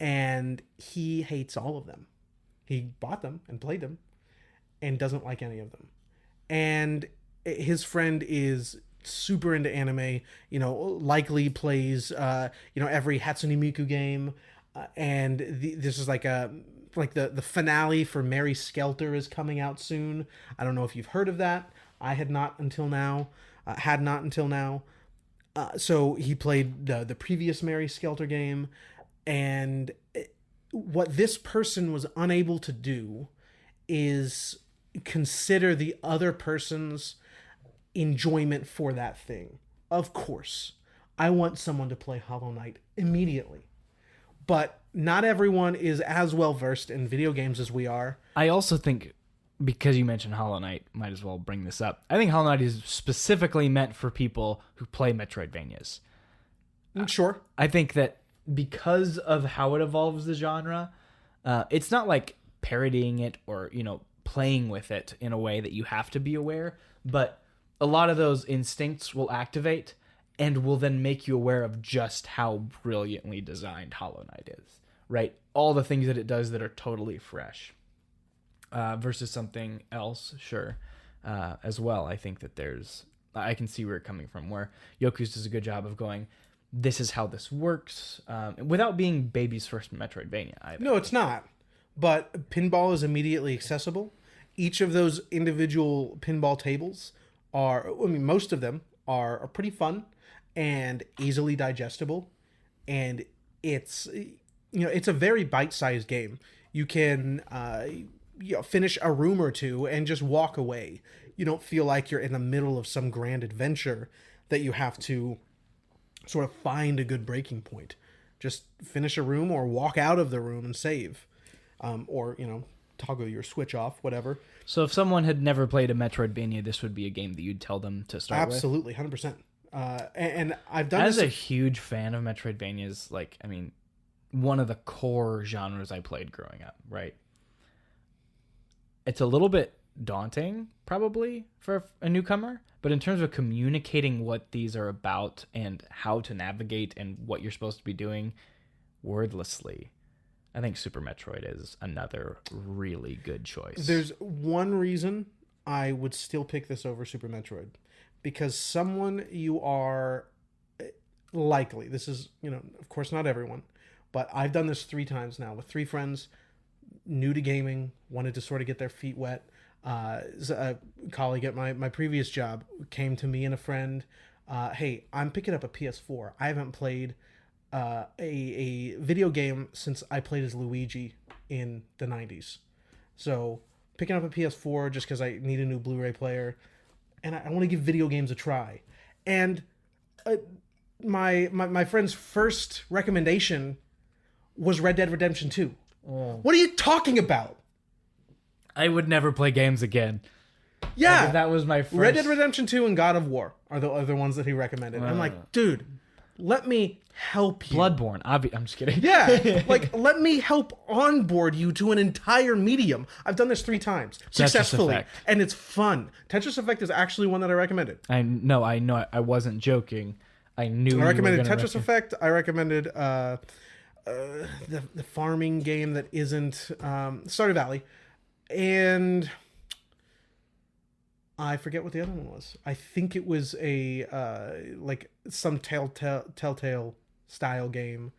and he hates all of them. He bought them and played them and doesn't like any of them. And his friend is super into anime, likely plays, every Hatsune Miku game. And this is like the finale for Mary Skelter is coming out soon. I don't know if you've heard of that. I had not until now. So he played the previous Mary Skelter game, and what this person was unable to do is consider the other person's enjoyment for that thing. Of course, I want someone to play Hollow Knight immediately, but not everyone is as well versed in video games as we are. I also think, because you mentioned Hollow Knight, might as well bring this up. I think Hollow Knight is specifically meant for people who play Metroidvanias. Sure. I think that because of how it evolves the genre, it's not like parodying it or, playing with it in a way that you have to be aware, but a lot of those instincts will activate and will then make you aware of just how brilliantly designed Hollow Knight is, right? All the things that it does that are totally fresh. Versus something else, sure, as well. I think that I can see where you're coming from, where Yoku's does a good job of going, this is how this works, without being baby's first Metroidvania either. No, it's not. But pinball is immediately accessible. Each of those individual pinball tables most of them are pretty fun and easily digestible. And it's a very bite-sized game. You can finish a room or two and just walk away. You don't feel like you're in the middle of some grand adventure that you have to sort of find a good breaking point. Just finish a room or walk out of the room and save. Or toggle your switch off, whatever. So if someone had never played a Metroidvania, this would be a game that you'd tell them to start Absolutely, with? 100%. And I've done As this... a huge fan of Metroidvanias, one of the core genres I played growing up, right? It's a little bit daunting, probably, for a newcomer, but in terms of communicating what these are about and how to navigate and what you're supposed to be doing wordlessly, I think Super Metroid is another really good choice. There's one reason I would still pick this over Super Metroid. Because someone you are likely, this is, of course not everyone, but I've done this 3 times now with 3 friends, new to gaming, wanted to sort of get their feet wet. A colleague at my previous job came to me and a friend. Hey, I'm picking up a PS4. I haven't played a video game since I played as Luigi in the 90s. So picking up a PS4 just because I need a new Blu-ray player, and I want to give video games a try. And my friend's first recommendation was Red Dead Redemption 2. Oh. What are you talking about? I would never play games again. Yeah, Like, that was my first. Red Dead Redemption 2 and God of War are the ones that he recommended. I'm like, dude, let me help you. Bloodborne. I'm just kidding. Yeah, like, let me help onboard you to an entire medium. I've done this 3 times successfully, Effect. and it's fun. Tetris Effect is actually one that I recommended. I know. I wasn't joking. I knew. I recommended Tetris Effect. I recommended the farming game that isn't Stardew Valley, and I forget what the other one was. I think it was a like some Telltale style game,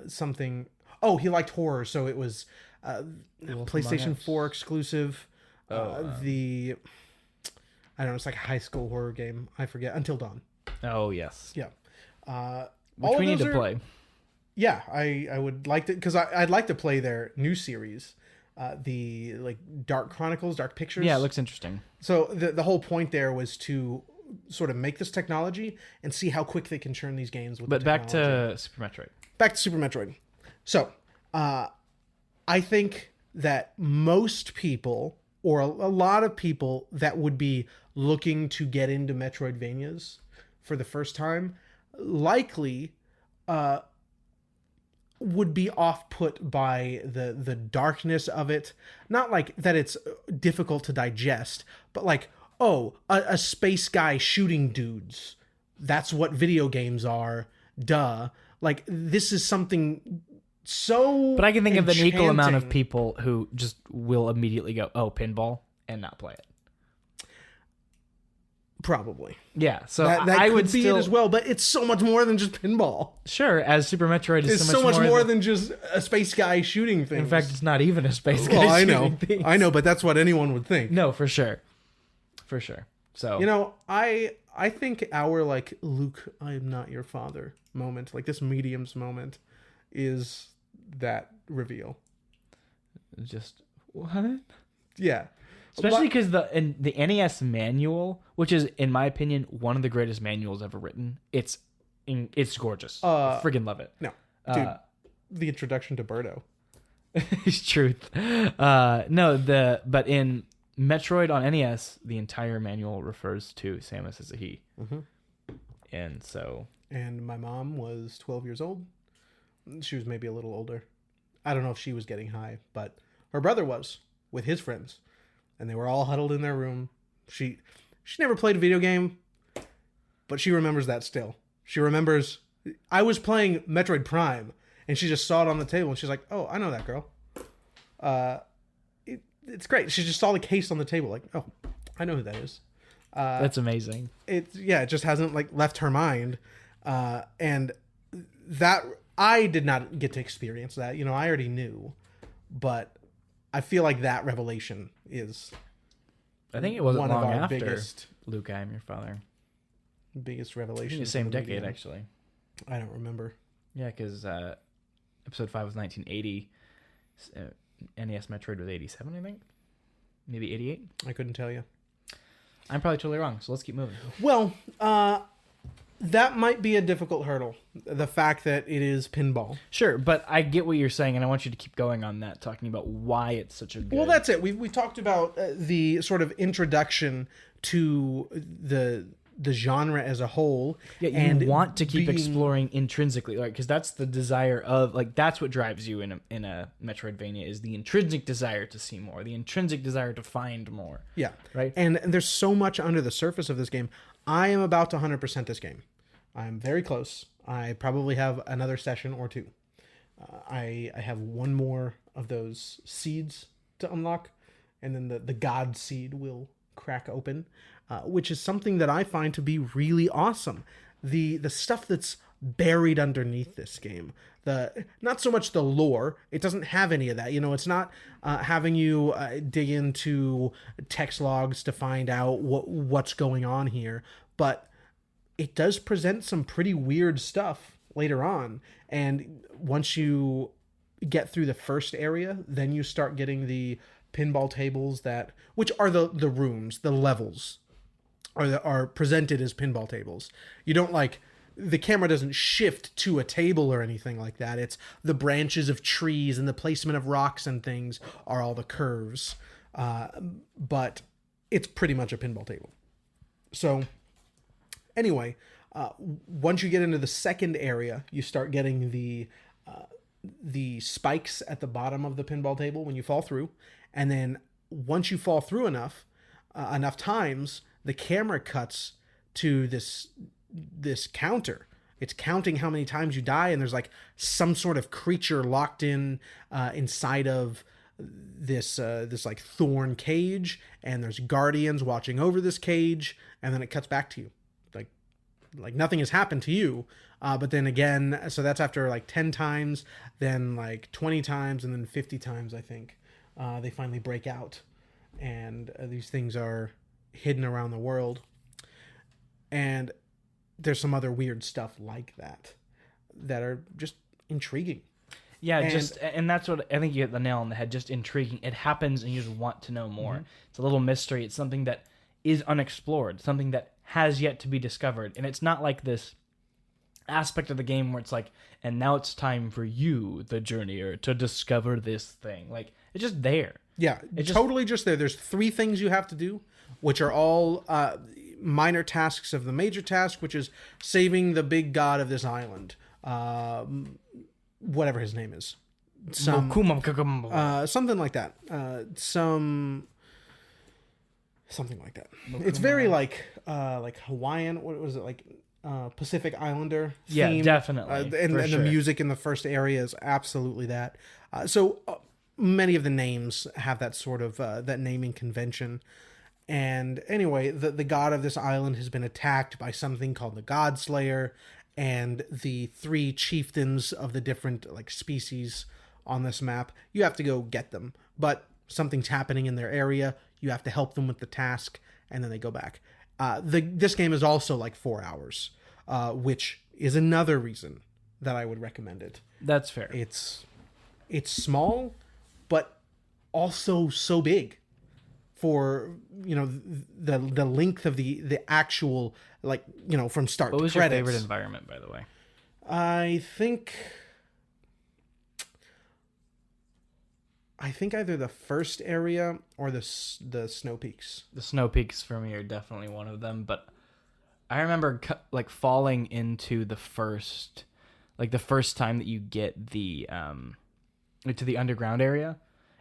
something. Oh, he liked horror, so it was PlayStation 4 exclusive. The I don't know. It's like a high school horror game. I forget. Until Dawn. Oh yes. Yeah. Which we need to play. Yeah, I would like to, because I'd like to play their new series, the like Dark Chronicles, Dark Pictures. Yeah, it looks interesting. So the whole point there was to sort of make this technology and see how quick they can churn these games with. But the back technology. to Super Metroid. Back to Super Metroid. So, I think that most people, or a lot of people that would be looking to get into Metroidvanias for the first time, likely would be off-put by the darkness of it. Not like that it's difficult to digest, but like, oh, a space guy shooting dudes. That's what video games are. Duh. Like, this is something so But I can think of an equal amount of enchanting. people who just will immediately go, "Oh, pinball," and not play it. Probably. Yeah, so That I could would be still it as well, but it's so much more than just pinball. sure, as Super Metroid is It's so much more than just a space guy shooting things. In fact, it's not even a space guy. well, I shooting know, things. I know, but that's what anyone would think. No, for sure. So You know, I think our like Luke, I am not your father moment, like this medium's moment, is that reveal. just what? Yeah, Especially because the NES manual, which is in my opinion one of the greatest manuals ever written, it's gorgeous. I friggin' love it. No, dude, the introduction to Birdo. It's truth. But in Metroid on NES, the entire manual refers to Samus as a he. Mm-hmm. And so... And my mom was 12 years old. She was maybe a little older. I don't know if she was getting high, but her brother was with his friends. And they were all huddled in their room. She never played a video game, but she remembers that still. She remembers... I was playing Metroid Prime, and she just saw it on the table, and she's like, oh, I know that girl. It's great. She just saw the case on the table, like, oh, I know who that is. That's amazing. It just hasn't like left her mind, and that I did not get to experience that. You know, I already knew, but I feel like that revelation is. I think it wasn't one long of our after biggest Luke, I am your father. revelations. The same in the decade, medium. actually. I don't remember. Yeah, because episode 5 was 1980. NES Metroid was 87, I think. Maybe 88. I couldn't tell you. I'm probably totally wrong, so let's keep moving. Well, that might be a difficult hurdle. The fact that it is pinball. Sure, but I get what you're saying, and I want you to keep going on that, talking about why it's such a good... Well, that's it. We talked about the sort of introduction to the genre as a whole. Yeah, you and want to keep being- exploring intrinsically, like, because that's the desire of, like, that's what drives you in a Metroidvania, is the intrinsic desire to see more, the intrinsic desire to find more. Yeah. Right? And there's so much under the surface of this game. I am about to 100% this game. I'm very close. I probably have another session or two. I have one more of those seeds to unlock, and then the God seed will crack open, which is something that I find to be really awesome. The stuff that's buried underneath this game. Not so much the lore. It doesn't have any of that. It's not having you dig into text logs to find out what's going on here, but it does present some pretty weird stuff later on. And once you get through the first area, then you start getting the pinball tables which are the rooms, the levels are presented as pinball tables. You don't the camera doesn't shift to a table or anything like that. It's the branches of trees and the placement of rocks and things are all the curves. But it's pretty much a pinball table. So anyway, once you get into the second area, you start getting the spikes at the bottom of the pinball table when you fall through. And then once you fall through enough times, the camera cuts to this counter. It's counting how many times you die, and there's some sort of creature locked inside of this thorn cage, and there's guardians watching over this cage, and then it cuts back to you. Like nothing has happened to you, but then again, so that's after 10 times, then 20 times, and then 50 times, I think. They finally break out, and these things are hidden around the world. And there's some other weird stuff like that are just intriguing. Yeah, and that's what I think you hit the nail on the head. Just intriguing. It happens, and you just want to know more. Mm-hmm. It's a little mystery. It's something that is unexplored, something that has yet to be discovered. And it's not like this aspect of the game where it's and now it's time for you, the journeyer, to discover this thing. It's just there. Yeah, it's totally just there. There's 3 things you have to do, which are all minor tasks of the major task, which is saving the big god of this island. Whatever his name is. Something like that. Something like that. It's very like Hawaiian. What was it Pacific Islander theme? Yeah, definitely. And the music in the first area is absolutely that. So many of the names have that sort of that naming convention. And anyway, the god of this island has been attacked by something called the God Slayer, and the 3 chieftains of the different species on this map. You have to go get them, but something's happening in their area. You have to help them with the task, and then they go back. This game is also 4 hours, which is another reason that I would recommend it. That's fair. It's small, but also so big for the length of the actual from start to credits. What was your favorite environment, by the way? I think either the first area or the snow peaks. The snow peaks for me are definitely one of them, but I remember falling into the first time that you get the to the underground area,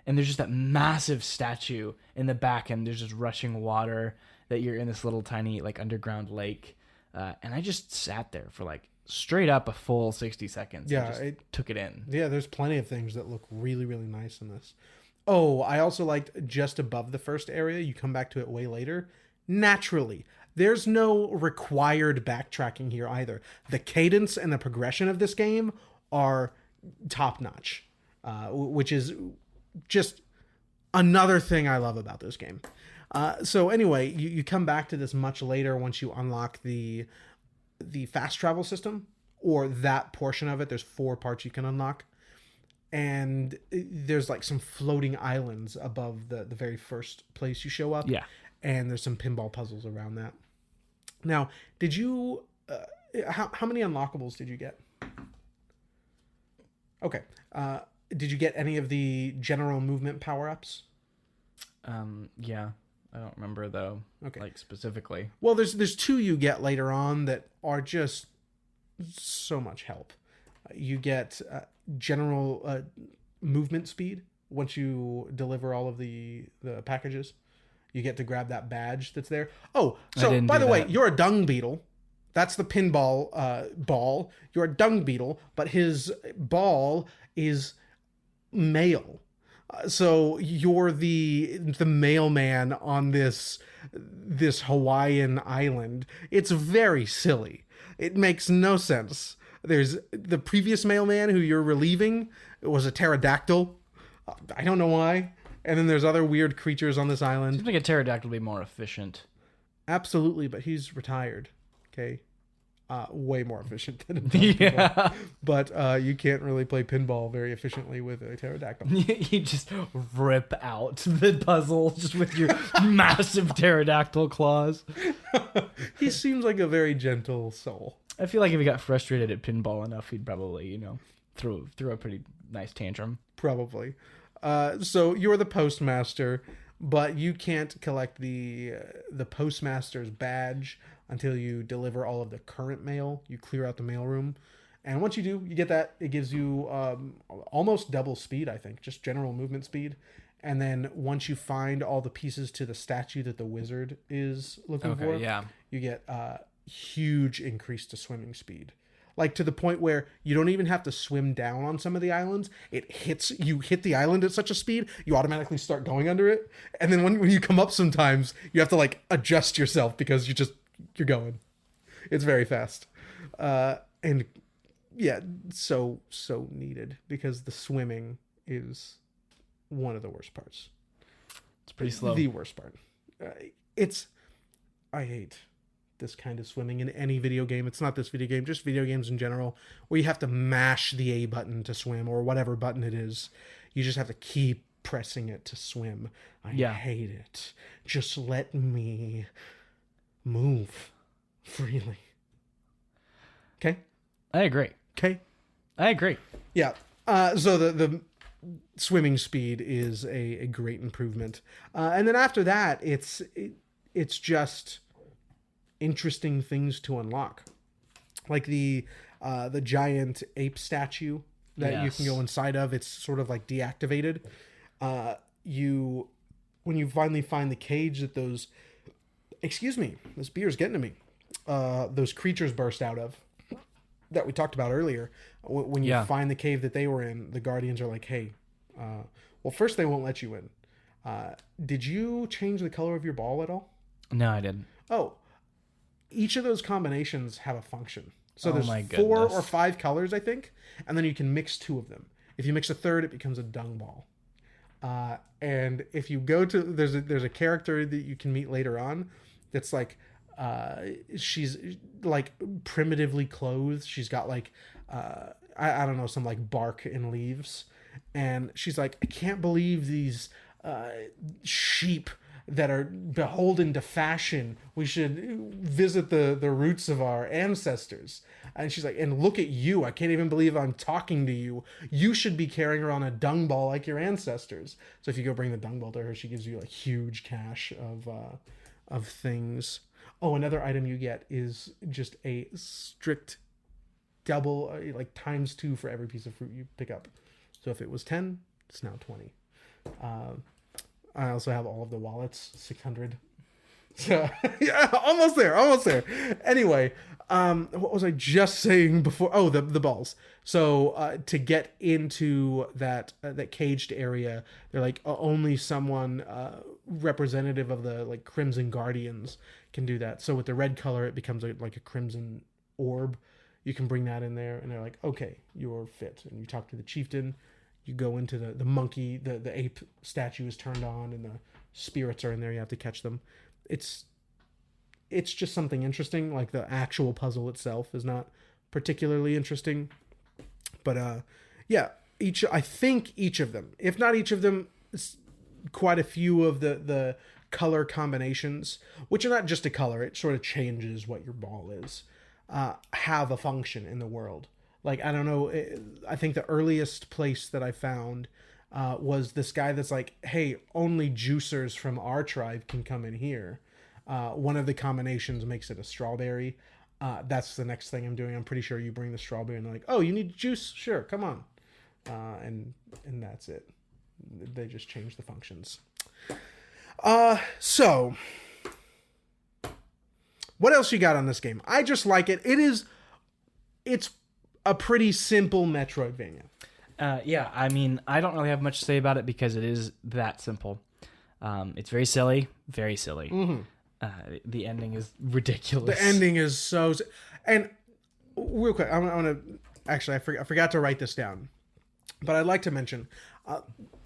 and there's just that massive statue in the back, and there's just rushing water that you're in this little tiny underground lake, and I just sat there for straight up a full 60 seconds. Yeah, and just took it in. Yeah, there's plenty of things that look really, really nice in this. Oh, I also liked just above the first area. You come back to it way later. Naturally, there's no required backtracking here either. The cadence and the progression of this game are top notch, which is just another thing I love about this game. So anyway, you come back to this much later once you unlock the fast travel system, or that portion of it. There's 4 parts you can unlock, and there's some floating islands above the very first place you show up. Yeah, and there's some pinball puzzles around that. Now, did you how many unlockables did you get? Okay, did you get any of the general movement power-ups? Yeah. I don't remember though. Okay. Specifically. Well, there's 2 you get later on that are just so much help. You get general movement speed once you deliver all of the packages. You get to grab that badge that's there. Oh, so by the way, you're a dung beetle. That's the pinball ball. You're a dung beetle, but his ball is male. So you're the mailman on this Hawaiian island. It's very silly. It makes no sense. There's the previous mailman who you're relieving. It was a pterodactyl. I don't know why. And then there's other weird creatures on this island. Seems like a pterodactyl would be more efficient. Absolutely, but he's retired. Okay. Way more efficient than a Yeah. But you can't really play pinball very efficiently with a pterodactyl. You just rip out the puzzle just with your massive pterodactyl claws. He seems like a very gentle soul. I feel like if he got frustrated at pinball enough, he'd probably, throw a pretty nice tantrum. Probably. So you're the postmaster, but you can't collect the postmaster's badge until you deliver all of the current mail. You clear out the mailroom. And once you do, you get that. It gives you almost double speed, I think, just general movement speed. And then once you find all the pieces to the statue that the wizard is looking for, you get huge increase to swimming speed. Like to the point where you don't even have to swim down on some of the islands. You hit the island at such a speed, you automatically start going under it. And then when you come up sometimes, you have to like adjust yourself because you're going. It's very fast. And yeah, so needed because the swimming is one of the worst parts. It's pretty slow. The worst part. I hate this kind of swimming in any video game. It's not this video game, just video games in general, where you have to mash the A button to swim or whatever button it is. You just have to keep pressing it to swim. I hate it. Just let me move freely. Okay? I agree. Okay? I agree. Yeah. So the swimming speed is a great improvement. And then after that, it's just interesting things to unlock, like the giant ape statue that you can go inside of. It's sort of like deactivated. When you finally find the cage that those, excuse me, this beer's getting to me, those creatures burst out of, that we talked about earlier. When you find the cave that they were in, the guardians are like, hey, well, first they won't let you in. Did you change the color of your ball at all? No, I didn't. Oh, each of those combinations have a function. So there's my 4 goodness. or 5 colors, I think, and then you can mix 2 of them. If you mix a third, it becomes a dung ball. And if you go to there's a character that you can meet later on that's like she's like primitively clothed. She's got like I don't know, some like bark and leaves, and she's like, I can't believe these sheep that are beholden to fashion. We should visit the roots of our ancestors. And she's like, and look at you. I can't even believe I'm talking to you. You should be carrying around a dung ball like your ancestors. So if you go bring the dung ball to her, she gives you like huge cache of things. Oh, another item you get is just a strict double, like times 2 for every piece of fruit you pick up. So if it was 10, it's now 20. I also have all of the wallets, 600. So, yeah, almost there. Anyway, what was I just saying before? Oh, the balls. So to get into that caged area, they're like only someone representative of the like Crimson Guardians can do that. So with the red color, it becomes like a crimson orb. You can bring that in there, and they're like, okay, you're fit. And you talk to the chieftain. You go into the monkey, the ape statue is turned on, and the spirits are in there. You have to catch them. It's just something interesting. Like the actual puzzle itself is not particularly interesting, but I think each of them, if not each of them, quite a few of the color combinations, which are not just a color, it sort of changes what your ball is, have a function in the world. Like, I don't know, I think the earliest place that I found was this guy that's like, hey, only juicers from our tribe can come in here. One of the combinations makes it a strawberry. That's the next thing I'm doing. I'm pretty sure you bring the strawberry and they're like, oh, you need juice? Sure, come on. And that's it. They just change the functions. So, what else you got on this game? I just like it. It's a pretty simple Metroidvania. I mean, I don't really have much to say about it because it is that simple. It's very silly. Mm-hmm. The ending is ridiculous. The ending is so... And real quick, I'm gonna actually I forgot to write this down, but I'd like to mention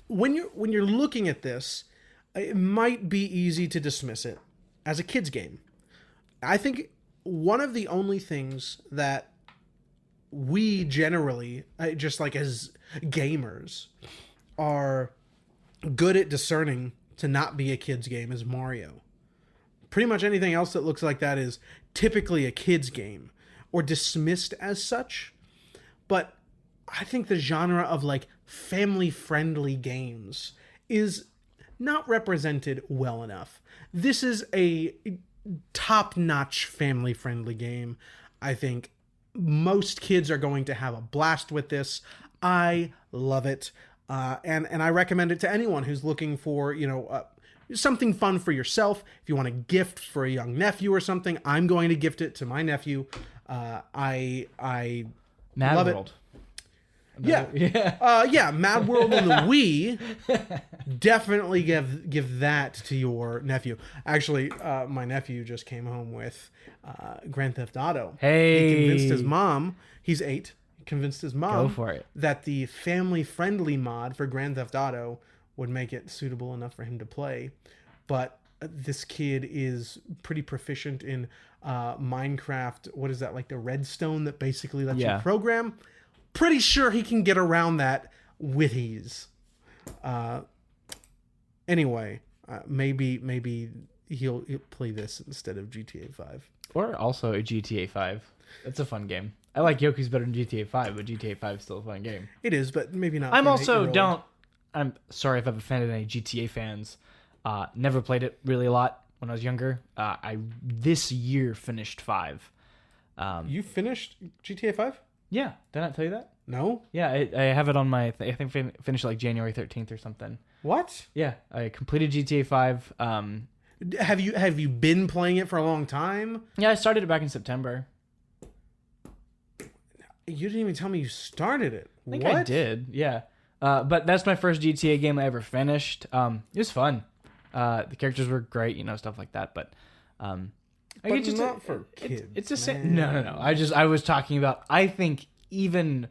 when you're looking at this, it might be easy to dismiss it as a kid's game. I think one of the only things that we generally, just like as gamers, are good at discerning to not be a kid's game is Mario. Pretty much anything else that looks like that is typically a kid's game or dismissed as such. But I think the genre of like family-friendly games is not represented well enough. This is a top-notch family-friendly game. I think most kids are going to have a blast with this. I love it. And I recommend it to anyone who's looking for, something fun for yourself. If you want a gift for a young nephew or something, I'm going to gift it to my nephew. I Mad love World. it. Yeah. Mad World on the Wii. Definitely give that to your nephew. Actually, my nephew just came home with Grand Theft Auto. Hey. He convinced his mom, he's 8, convinced his mom Go for it. that the family-friendly mod for Grand Theft Auto would make it suitable enough for him to play. But this kid is pretty proficient in Minecraft. What is that, like the redstone that basically lets you program? Pretty sure he can get around that with ease. Anyway, maybe he'll play this instead of GTA 5. Or also a GTA 5. That's a fun game. I like Yoku's better than GTA 5, but GTA 5 is still a fun game. It is, but maybe not. I'm sorry if I've offended any GTA fans. Never played it really a lot when I was younger. I this year finished 5. You finished GTA 5? Yeah, did I not tell you that? No. Yeah, I have it on my. I think finished like January 13th or something. What? Yeah, I completed GTA 5. Have you been playing it for a long time? Yeah, I started it back in September. You didn't even tell me you started it. I think I did. Yeah. But that's my first GTA game I ever finished. It was fun. The characters were great, stuff like that. But it's just not for kids. It's the same. No. I was talking about. I think even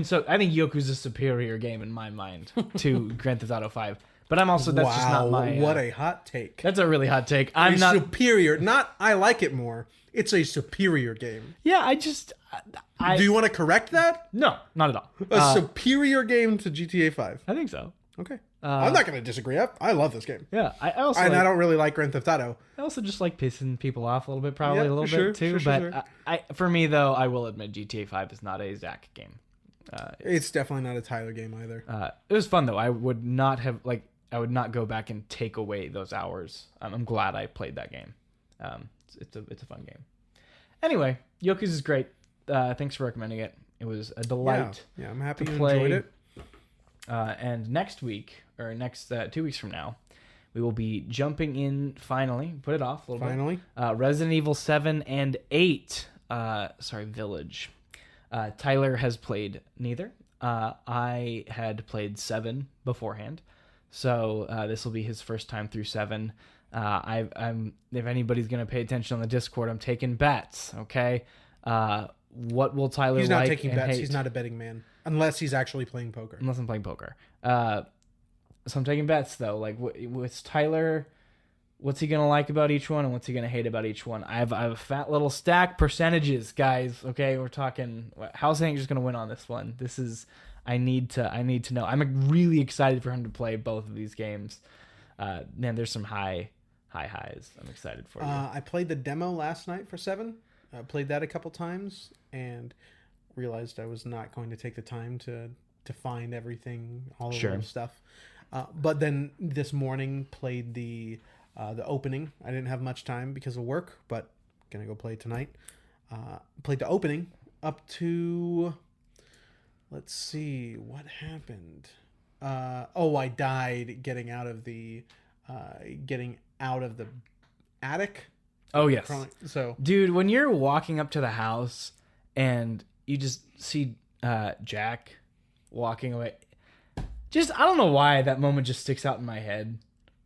so, I think Yoku's a superior game in my mind to Grand Theft Auto 5. But I'm also that's just not my. What a hot take! That's a really hot take. I'm not superior. Not I like it more. It's a superior game. Yeah, Do you want to correct that? No, not at all. A superior game to GTA 5. I think so. Okay. I'm not going to disagree. I love this game. Yeah, I don't really like Grand Theft Auto. I also just like pissing people off a little bit, probably a little bit too. But for me, though, I will admit GTA 5 is not a Zach game. It's definitely not a Tyler game either. It was fun though. I would not go back and take away those hours. I'm glad I played that game. It's a fun game. Anyway, Yoku's is great. Thanks for recommending it. It was a delight. Yeah, I'm happy you play. enjoyed it. And next 2 weeks from now, we will be jumping in finally. Put it off a little bit. Resident Evil 7 and 8. Village. Tyler has played neither. I had played 7 beforehand, so this will be his first time through 7. I'm if anybody's gonna pay attention on the Discord, I'm taking bets. Okay, what will Tyler? He's not like taking and bets. hate? He's not a betting man unless he's actually playing poker. Unless I'm playing poker. So I'm taking bets though. Like with Tyler, what's he gonna like about each one, and what's he gonna hate about each one? I have a fat little stack percentages, guys. Okay, we're talking. How's Hank just gonna win on this one? This is. I need to know. I'm really excited for him to play both of these games. Man, there's some highs. I'm excited for you. I played the demo last night for 7. I played that a couple times and realized I was not going to take the time to find everything, all the little stuff. But then this morning played the opening. I didn't have much time because of work, but gonna go play tonight. Played the opening up to. Let's see what happened. I died getting out of the attic. Oh yes. So, dude, when you're walking up to the house and you just see Jack walking away, I don't know why that moment just sticks out in my head.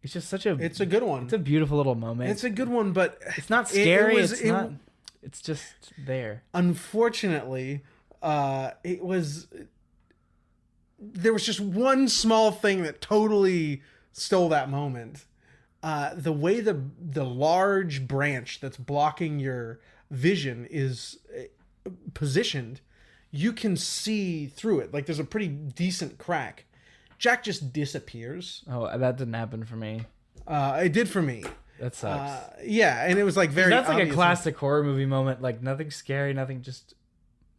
It's just it's a good one. It's a beautiful little moment. It's a good one, but it's not scary. It's just there. Unfortunately, there was just one small thing that totally stole that moment. The way the large branch that's blocking your vision is positioned, you can see through it. Like, there's a pretty decent crack. Jack just disappears. Oh, that didn't happen for me. It did for me. That sucks. Yeah, and it was like very That's like obvious. a classic horror movie moment. Like, nothing scary, nothing, just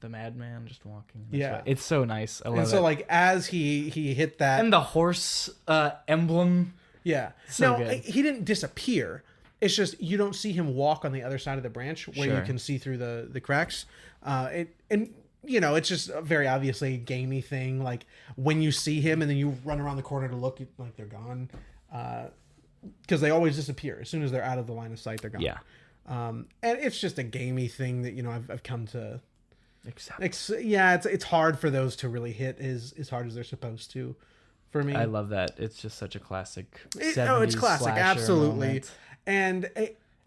the madman just walking. Yeah. It's so nice. I love it. And so, like, as he hit that... And the horse emblem. Yeah. So no, good. he didn't disappear. It's just you don't see him walk on the other side of the branch where Sure. you can see through the cracks. And you know, it's just a very obviously a gamey thing. Like, when you see him and then you run around the corner to look, like, they're gone. Because they always disappear. As soon as they're out of the line of sight, they're gone. Yeah. And it's just a gamey thing that, you know, I've come to... Except it's hard for those to really hit as hard as they're supposed to for me. I love that. It's just such a classic 70s it's classic, slasher absolutely. moment. And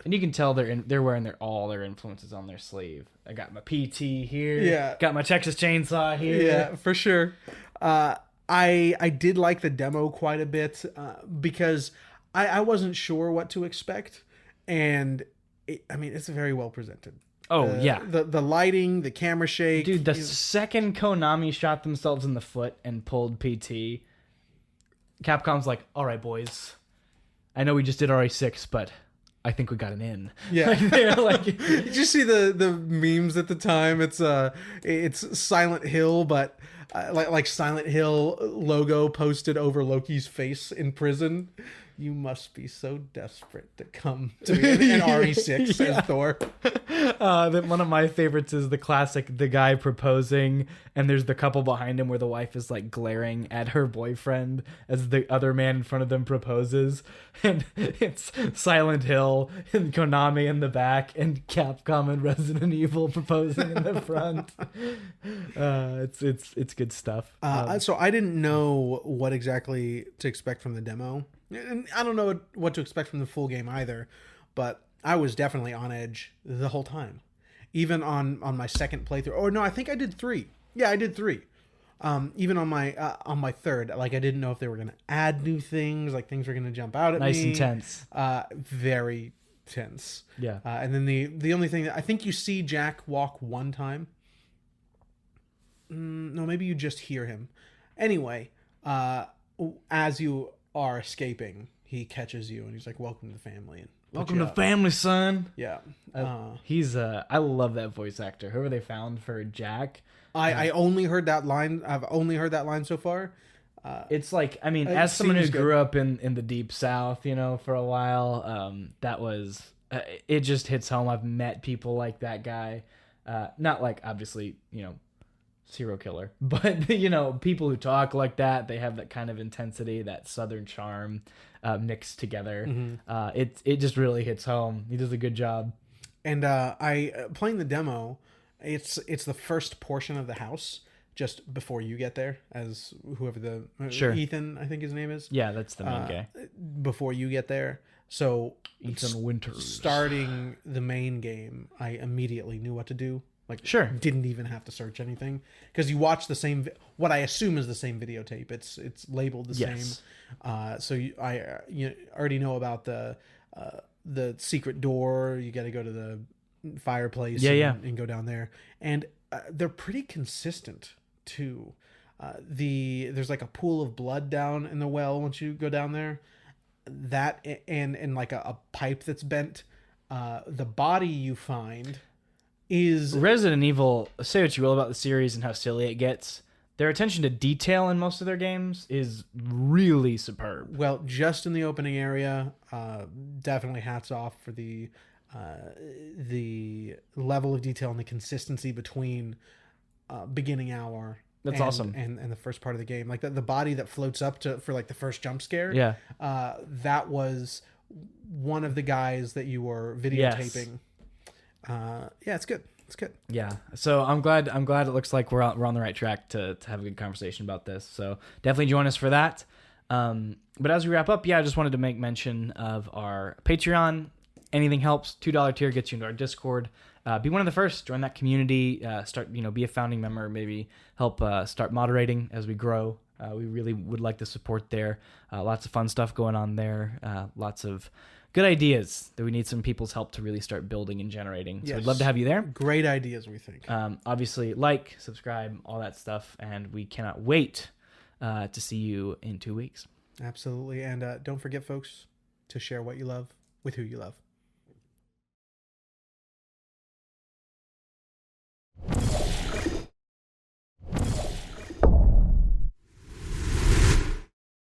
you can tell they're wearing all their influences on their sleeve. I got my PT here. Yeah. Got my Texas Chainsaw here. yeah, for sure. I did like the demo quite a bit because I wasn't sure what to expect, and it's very well presented. Oh, yeah. The lighting, the camera shake. Dude, the second Konami shot themselves in the foot and pulled PT, Capcom's like, all right, boys. I know we just did RE6, but I think we got an in. Yeah. They're like, Did you see the memes at the time? It's Silent Hill, but like Silent Hill logo posted over Loki's face in prison. You must be so desperate to come to be an RE6 Yeah. as Thor. one of my favorites is the classic, the guy proposing, and there's the couple behind him where the wife is like glaring at her boyfriend as the other man in front of them proposes. And it's Silent Hill and Konami in the back and Capcom and Resident Evil proposing in the front. It's good stuff. So I didn't know what exactly to expect from the demo. And I don't know what to expect from the full game either, but I was definitely on edge the whole time. Even on my second playthrough. Or no, I think I did 3. Yeah, I did 3. Even on my third, like, I didn't know if they were going to add new things, like things were going to jump out at me. Nice and tense. Very tense. Yeah. And then the only thing that I think you see Jack walk one time. No, maybe you just hear him. Anyway, as you are escaping, he catches you and he's like, "Welcome to the family." And Welcome to family, son. Yeah. He's I love that voice actor. Whoever they found for Jack. I only heard that line. I've only heard that line so far. It's like, I mean, as someone who grew up in the deep South, you know, for a while, that was, it just hits home. I've met people like that guy. Not like, obviously, you know, serial killer, but, you know, people who talk like that, they have that kind of intensity, that Southern charm mixed together. Mm-hmm. It just really hits home. He does a good job. And playing the demo, it's the first portion of the house just before you get there, as whoever the Sure. Ethan, I think his name is. Yeah, that's the main guy. Before you get there, so Ethan Winters. Starting the main game, I immediately knew what to do. Like, sure, didn't even have to search anything because you watch the same. What I assume is the same videotape. It's labeled the same. So you already know about the secret door. You got to go to the fireplace. And go down there, and they're pretty consistent too. There's like a pool of blood down in the well once you go down there. That and like a pipe that's bent. The body you find is Resident Evil. Say what you will about the series and how silly it gets. Their attention to detail in most of their games is really superb. Well, just in the opening area, definitely hats off for the level of detail and the consistency between beginning hour. That's awesome. And the first part of the game, like the body that floats up for like the first jump scare. Yeah. That was one of the guys that you were videotaping. Yeah, it's good. It's good. Yeah. So I'm glad it looks like we're on the right track to have a good conversation about this. So definitely join us for that. But as we wrap up, I just wanted to make mention of our Patreon. anything helps. $2 tier gets you into our Discord. Be one of the first. Join that community. Start, be a founding member. Maybe help start moderating as we grow. We really would like the support there. Lots of fun stuff going on there. Lots of good ideas that we need some people's help to really start building and generating. So we'd love to have you there. Great ideas, we think. Obviously, like, subscribe, all that stuff. And we cannot wait to see you in 2 weeks. Absolutely. And don't forget, folks, to share what you love with who you love.